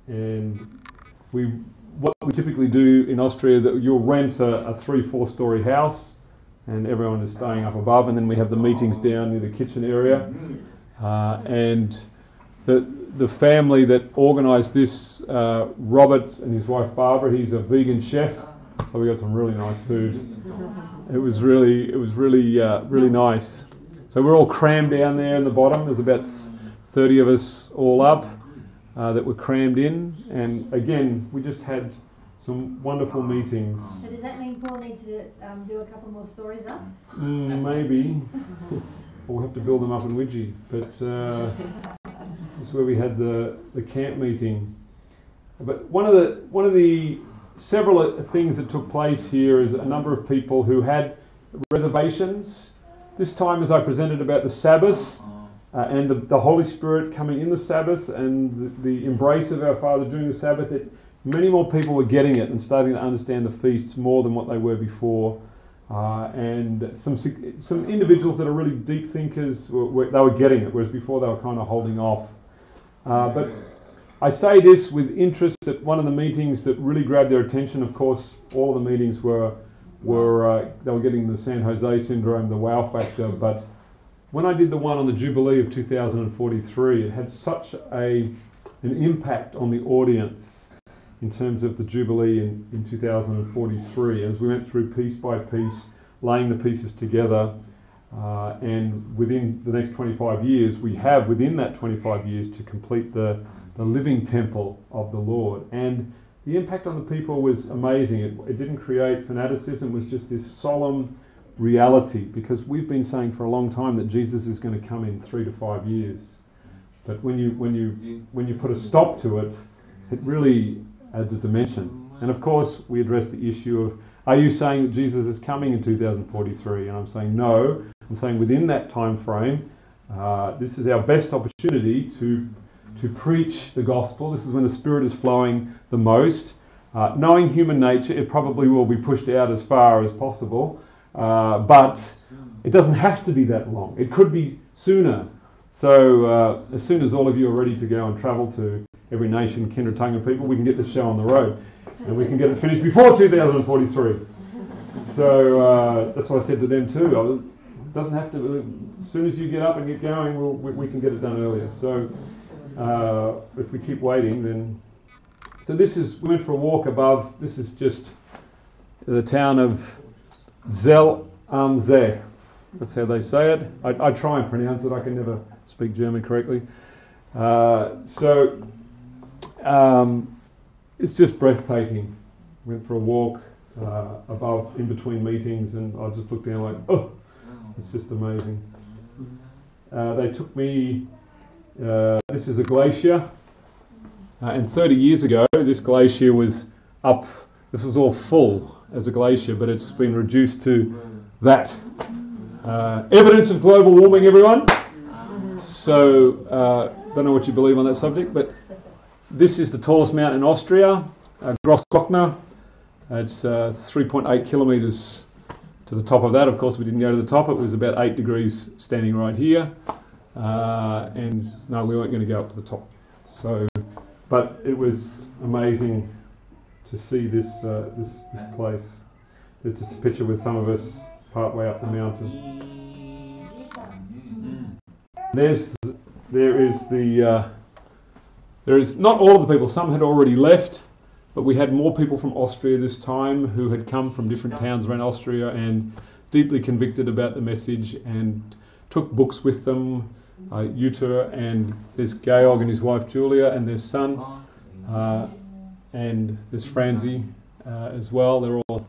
and what we typically do in Austria, that you'll rent a 3-4 story house, and everyone is staying up above, and then we have the meetings down near the kitchen area, and the family that organised this, Robert and his wife Barbara, he's a vegan chef, so we got some really nice food. It was really nice. So we're all crammed down there in the bottom. There's about 30 of us all up that were crammed in, and again we just had some wonderful meetings. So does that mean Paul needs to do a couple more stories up? Maybe. Or we'll have to build them up in Widgie. But this is where we had the camp meeting. But one of the several things that took place here is a number of people who had reservations. This time, as I presented about the Sabbath and the Holy Spirit coming in the Sabbath and the embrace of our Father during the Sabbath, that many more people were getting it and starting to understand the feasts more than what they were before. And some individuals that are really deep thinkers, they were getting it, whereas before they were kind of holding off. But I say this with interest that one of the meetings that really grabbed their attention, of course, all of the meetings they were getting the San Jose syndrome, the wow factor, but when I did the one on the Jubilee of 2043, it had such an impact on the audience in terms of the Jubilee in 2043, as we went through piece by piece, laying the pieces together, and within the next 25 years, we have within that 25 years to complete the living temple of the Lord. And the impact on the people was amazing. It didn't create fanaticism, it was just this solemn reality, because we've been saying for a long time that Jesus is going to come in 3 to 5 years. But when you put a stop to it, it really adds a dimension. And of course, we address the issue of, are you saying that Jesus is coming in 2043? And I'm saying no. I'm saying within that time frame, this is our best opportunity to preach the gospel. This is when the Spirit is flowing the most. Knowing human nature, it probably will be pushed out as far as possible, but it doesn't have to be that long. It could be sooner. So as soon as all of you are ready to go and travel to every nation, kindred, tongue and people, we can get the show on the road, and we can get it finished before 2043. So that's what I said to them too. It doesn't have to. As soon as you get up and get going, we can get it done earlier. So if we keep waiting, then. So we went for a walk above. This is just the town of Zell am See. That's how they say it. I try and pronounce it. I can never speak German correctly. It's just breathtaking. Went for a walk above, in between meetings, and I just looked down like, oh, it's just amazing. They took me, this is a glacier, and 30 years ago this glacier was up, this was all full as a glacier, but it's been reduced to that. Evidence of global warming, everyone. So, don't know what you believe on that subject, but this is the tallest mountain in Austria, Grossglockner. It's 3.8 kilometres to the top of that. Of course, we didn't go to the top. It was about 8 degrees standing right here. And no, we weren't going to go up to the top. So, but it was amazing to see this place. There's just a picture with some of us part way up the mountain. There is not all of the people. Some had already left, but we had more people from Austria this time who had come from different towns around Austria and deeply convicted about the message and took books with them. Jutta, and there's Georg and his wife Julia and their son, and there's Franzi as well. They're all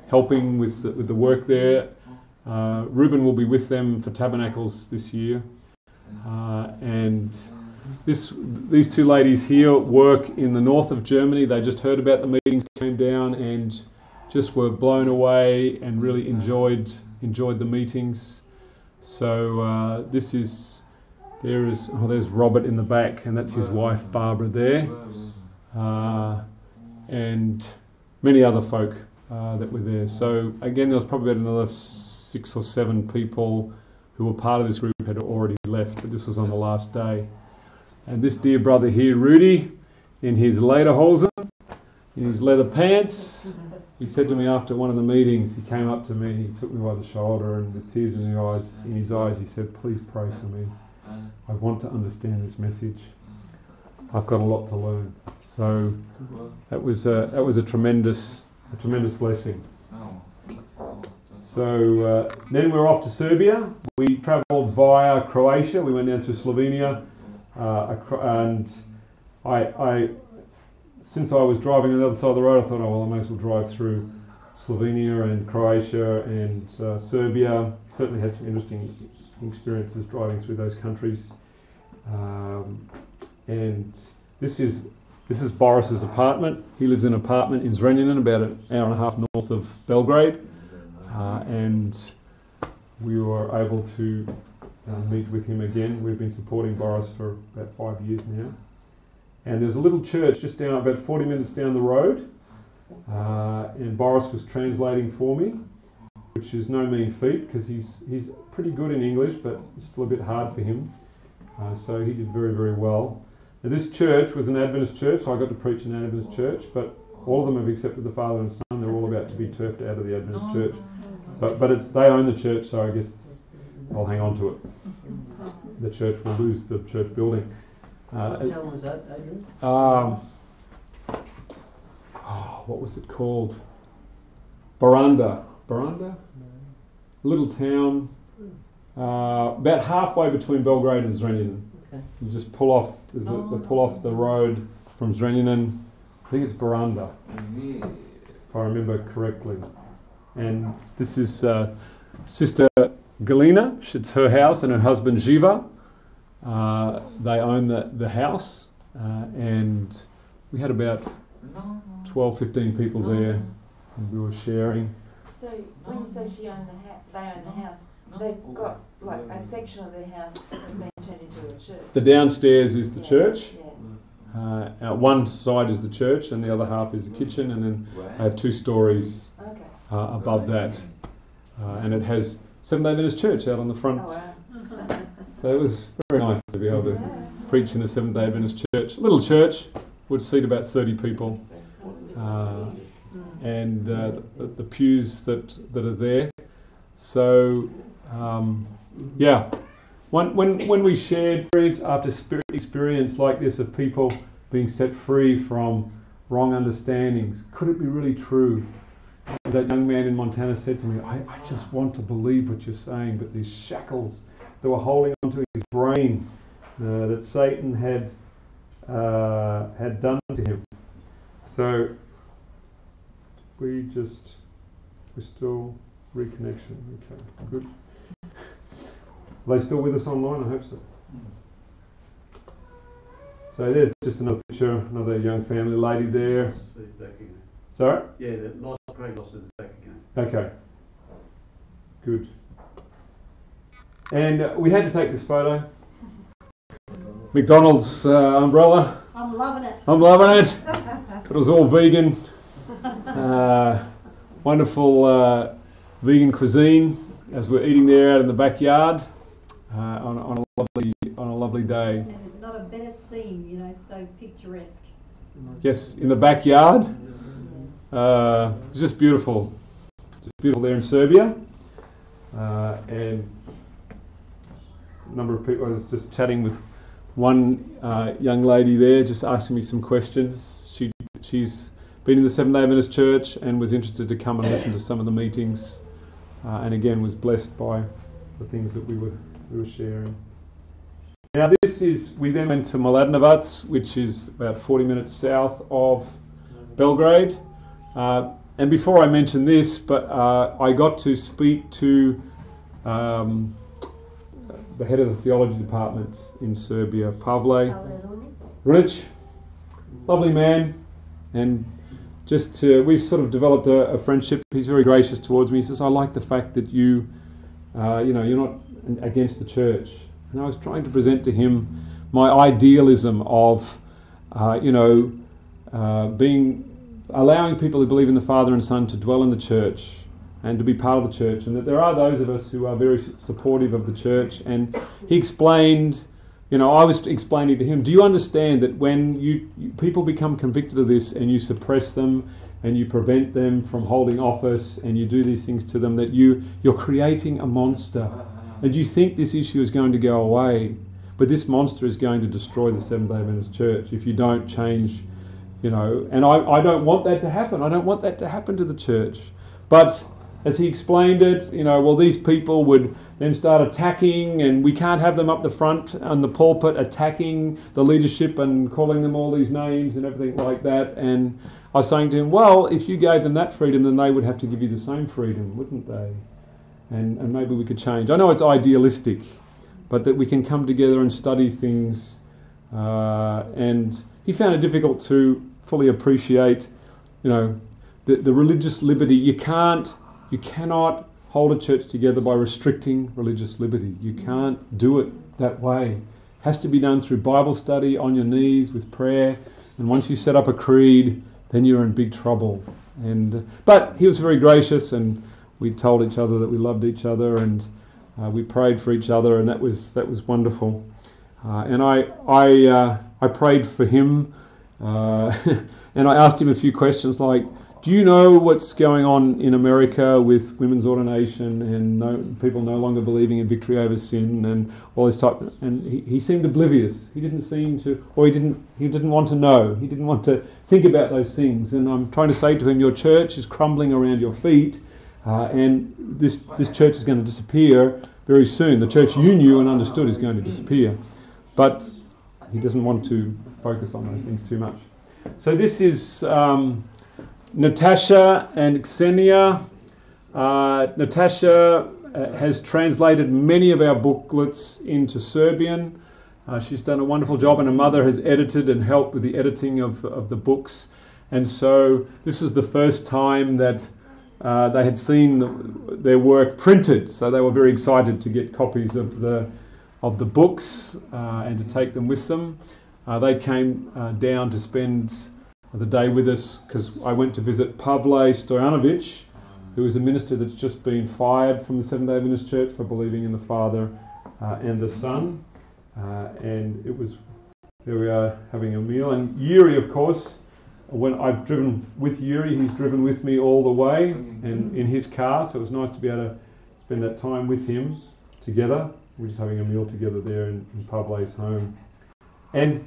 helping with the work there. Ruben will be with them for Tabernacles this year, and these two ladies here work in the north of Germany. They just heard about the meetings, came down and just were blown away and really enjoyed the meetings. So there's Robert in the back, and that's his wife Barbara there, and many other folk that were there. So again, there was probably about another 6 or 7 people who were part of this group had already left, but this was on the last day. And this dear brother here, Rudy, in his lederhosen, in his leather pants, he said to me after one of the meetings, he came up to me, he took me by the shoulder, and with tears in his eyes, he said, "Please pray for me. I want to understand this message. I've got a lot to learn." So that was a tremendous blessing. So then we're off to Serbia. We travelled via Croatia. We went down to Slovenia, and I since I was driving on the other side of the road, I thought, oh well, I may as well drive through Slovenia and Croatia and Serbia. Certainly had some interesting experiences driving through those countries. And this is Boris's apartment. He lives in an apartment in Zrenjanin, about an hour and a half north of Belgrade. And we were able to meet with him again. We've been supporting Boris for about 5 years now. And there's a little church just down about 40 minutes down the road. And Boris was translating for me, which is no mean feat because he's pretty good in English, but it's still a bit hard for him. So he did very, very well. Now this church was an Adventist church, so I got to preach in an Adventist church, but all of them have accepted the Father and Son. They're all about to be turfed out of the Adventist church. But they own the church, so I guess I'll hang on to it. The church will lose the church building. What town was that, Adrian? What was it called? Baranda. Little town, about halfway between Belgrade and Zrenjanin. Okay. You just pull off. They pull off the road from Zrenjanin. I think it's Baranda, if I remember correctly. And this is Sister Galina. It's her house, and her husband Jiva. They own the house, and we had about 12, 15 people there, and we were sharing. So when you say they own the house, they've got like a section of their house that's been turned into a church. The downstairs is the church. Yeah. One side is the church, and the other half is the kitchen, and then I have 2 stories Okay. above that, and it has Seventh-day Adventist Church out on the front. Oh wow. So it was very nice to be able to preach in a Seventh-day Adventist church. Little church, would seat about 30 people, and the pews that are there. So when we shared experience after experience like this of people being set free from wrong understandings, could it be really true that young man in Montana said to me, I just want to believe what you're saying, but these shackles that were holding onto his brain that Satan had done to him. So we're still reconnection. Okay, good. Are they still with us online? I hope so. So there's just another picture, another young family lady there. Sorry? Yeah, Craig lost it back again. Okay. Good. And we had to take this photo. McDonald's umbrella. I'm loving it. I'm loving it. It was all vegan. Wonderful vegan cuisine as we're eating there out in the backyard on a lovely day. There's not a better scene, you know, so picturesque. Yes, in the backyard. It's just beautiful. Just beautiful there in Serbia. And a number of people, I was just chatting with one young lady there, just asking me some questions. She's been in the Seventh-day Adventist Church and was interested to come and listen to some of the meetings, and again was blessed by the things that we were sharing. Now we then went to Mladenovac, which is about 40 minutes south of Belgrade. And before I mention this, but I got to speak to the head of the theology department in Serbia, Pavle Runic, lovely man, and just we've sort of developed a friendship. He's very gracious towards me. He says, "I like the fact that you're not against the church." And I was trying to present to him my idealism of, allowing people who believe in the Father and Son to dwell in the church and to be part of the church, and that there are those of us who are very supportive of the church. And he explained, I was explaining to him, do you understand that when people become convicted of this and you suppress them and you prevent them from holding office and you do these things to them, that you're creating a monster, and you think this issue is going to go away, but this monster is going to destroy the Seventh-day Adventist Church if you don't change, and I don't want that to happen. I don't want that to happen to the church. But as he explained it, these people would then start attacking, and we can't have them up the front on the pulpit attacking the leadership and calling them all these names and everything like that. And I was saying to him, well, if you gave them that freedom, then they would have to give you the same freedom, wouldn't they? And maybe we could change. I know it's idealistic, but that we can come together and study things. And he found it difficult to fully appreciate, the religious liberty. You cannot hold a church together by restricting religious liberty. You can't do it that way. It has to be done through Bible study, on your knees, with prayer. And once you set up a creed, then you're in big trouble. But he was very gracious, and we told each other that we loved each other, and we prayed for each other, and that was wonderful. And I prayed for him, and I asked him a few questions like, do you know what's going on in America with women's ordination and people no longer believing in victory over sin and all this type? And he seemed oblivious. He didn't seem to, or he didn't want to know. He didn't want to think about those things. And I'm trying to say to him, your church is crumbling around your feet, and this church is going to disappear very soon. The church you knew and understood is going to disappear. But he doesn't want to focus on those things too much. So this is Natasha and Ksenia. Natasha has translated many of our booklets into Serbian. She's done a wonderful job, and her mother has edited and helped with the editing of the books. And so this is the first time that they had seen their work printed, so they were very excited to get copies of the books and to take them with them. They came down to spend the day with us because I went to visit Pavle Stojanovic, who is a minister that's just been fired from the Seventh-day Adventist Church for believing in the Father and the Son. And there we are having a meal. And Yuri, of course, when I've driven with Yuri, he's driven with me all the way and in his car, so it was nice to be able to spend that time with him together. We're just having a meal together there in Pavle's home. And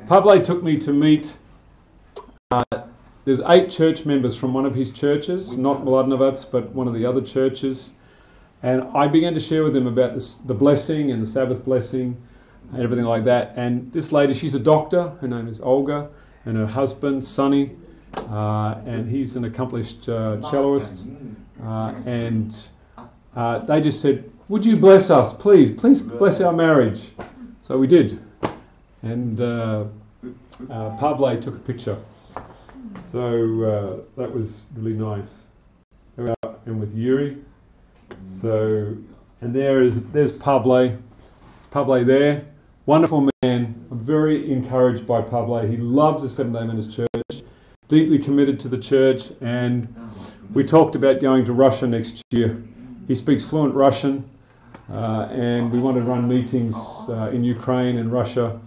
Pavle took me to meet there's 8 church members from one of his churches, not Mladenovac, but one of the other churches. And I began to share with them about the blessing and the Sabbath blessing and everything like that. And this lady, she's a doctor. Her name is Olga, and her husband, Sonny, and he's an accomplished celloist. And they just said, "Would you bless us, please? Please bless our marriage." So we did. And Pavle took a picture. So that was really nice. And with Yuri. So, and there's Pavle. It's Pavle there. Wonderful man. I'm very encouraged by Pavle. He loves the Seventh-day Adventist Church. Deeply committed to the church. And we talked about going to Russia next year. He speaks fluent Russian. And we want to run meetings in Ukraine and Russia.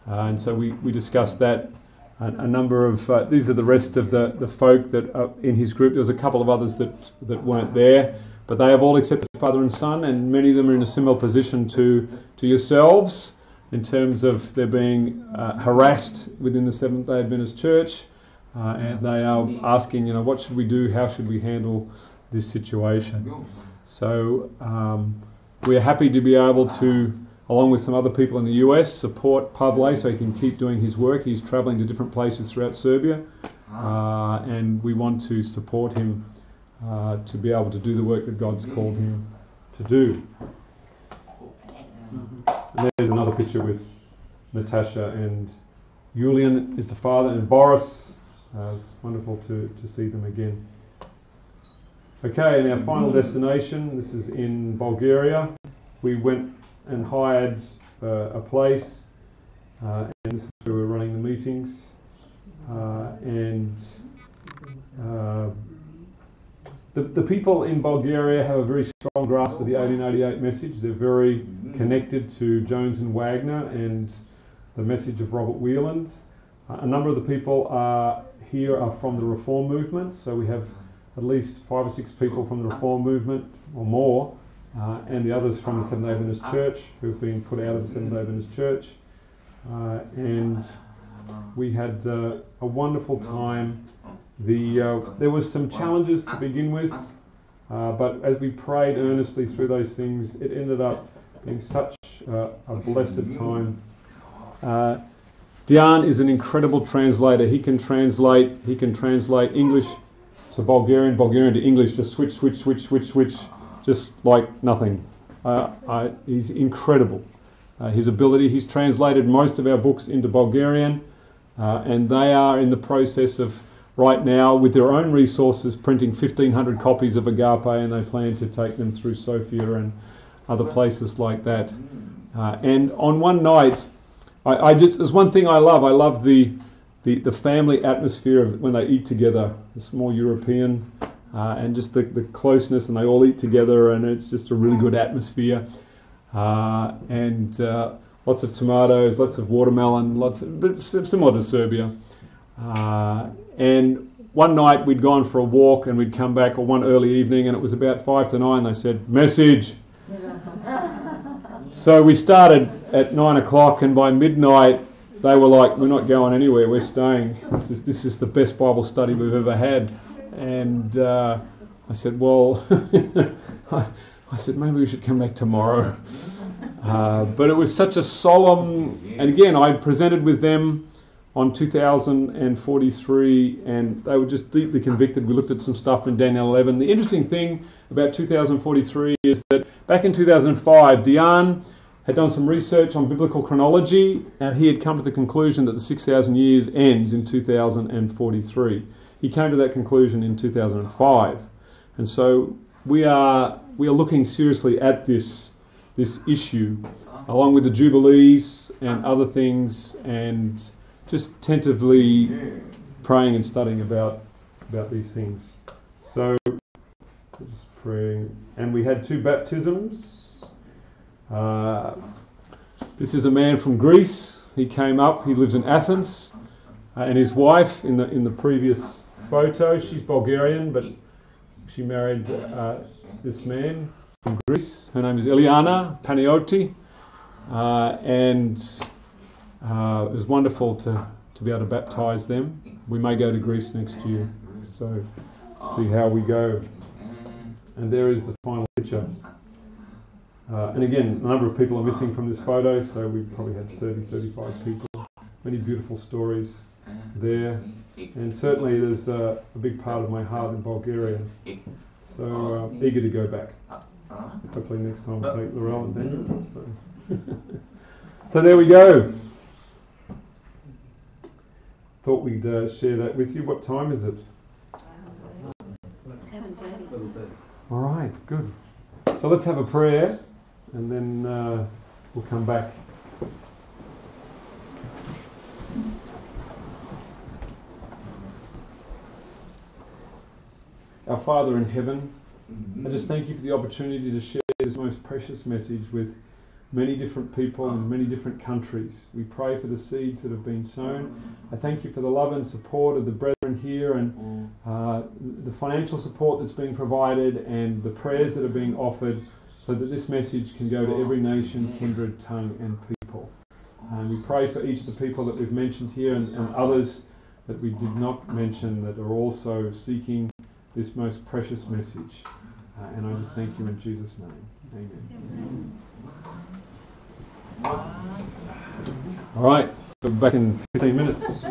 And so we discussed that. A number of, these are the rest of the folk that are in his group. There was a couple of others that weren't there. But they have all accepted Father and Son, and many of them are in a similar position to yourselves in terms of they're being harassed within the Seventh-day Adventist Church. And they are asking, what should we do? How should we handle this situation? So we are happy to be able to, along with some other people in the US, support Pavle so he can keep doing his work. He's travelling to different places throughout Serbia, and we want to support him to be able to do the work that God's called him to do. And there's another picture with Natasha, and Julian is the father, and Boris. It's wonderful to see them again. Okay, and our final destination, this is in Bulgaria. We went and hired a place, and this is where we're running the meetings. The people in Bulgaria have a very strong grasp of the 1888 message. They're very connected to Jones and Wagner and the message of Robert Wieland. A number of the people here are from the Reform movement, so we have at least 5 or 6 people from the Reform movement or more, and the others from the Seventh-day Adventist Church who've been put out of the Seventh-day Adventist Church. And we had a wonderful time. There was some challenges to begin with, but as we prayed earnestly through those things, it ended up being such a blessed time. Dian is an incredible translator. He can translate English to Bulgarian, Bulgarian to English, just switch, just like nothing. He's incredible. His ability, he's translated most of our books into Bulgarian, and they are in the process of, right now, with their own resources, printing 1,500 copies of Agape, and they plan to take them through Sofia and other places like that. And on one night, there's one thing I love. I love the family atmosphere of when they eat together. It's more European, and just the closeness, and they all eat together, and it's just a really good atmosphere. And lots of tomatoes, lots of watermelon, but similar to Serbia. And one night we'd gone for a walk and we'd come back, or one early evening, and it was about 5 to 9. They said, "Message." So we started at 9 o'clock, and by midnight they were like, "We're not going anywhere. We're staying. This is the best Bible study we've ever had." And I said, "Well," I said, "maybe we should come back tomorrow." But it was such a solemn, and again, I presented with them on 2043, and they were just deeply convicted. We looked at some stuff in Daniel 11. The interesting thing about 2043 is that back in 2005, Dian had done some research on biblical chronology, and he had come to the conclusion that the 6,000 years ends in 2043. He came to that conclusion in 2005. And so we are looking seriously at this issue, along with the Jubilees and other things, and just tentatively praying and studying about these things. So, just praying. And we had 2 baptisms. This is a man from Greece. He came up. He lives in Athens, and his wife in the previous photo. She's Bulgarian, but she married this man from Greece. Her name is Iliana Panioti, and it was wonderful to to be able to baptise them. We may go to Greece next year, so see how we go. And there is the final picture. And again, a number of people are missing from this photo, so we probably had 30, 35 people. Many beautiful stories there. And certainly there's a big part of my heart in Bulgaria. So eager to go back. Hopefully next time we'll take Laurel and Daniel. So there we go. Thought we'd share that with you. What time is it? 7:30. All right, good. So let's have a prayer, and then we'll come back. Our Father in heaven, I just thank you for the opportunity to share this most precious message with many different people in many different countries. We pray for the seeds that have been sown. I thank you for the love and support of the brethren here, and the financial support that's being provided, and the prayers that are being offered, so that this message can go to every nation, kindred, tongue and people. And we pray for each of the people that we've mentioned here, and others that we did not mention, that are also seeking this most precious message. And I just thank you in Jesus' name. Amen. All right, we're back in 15 minutes.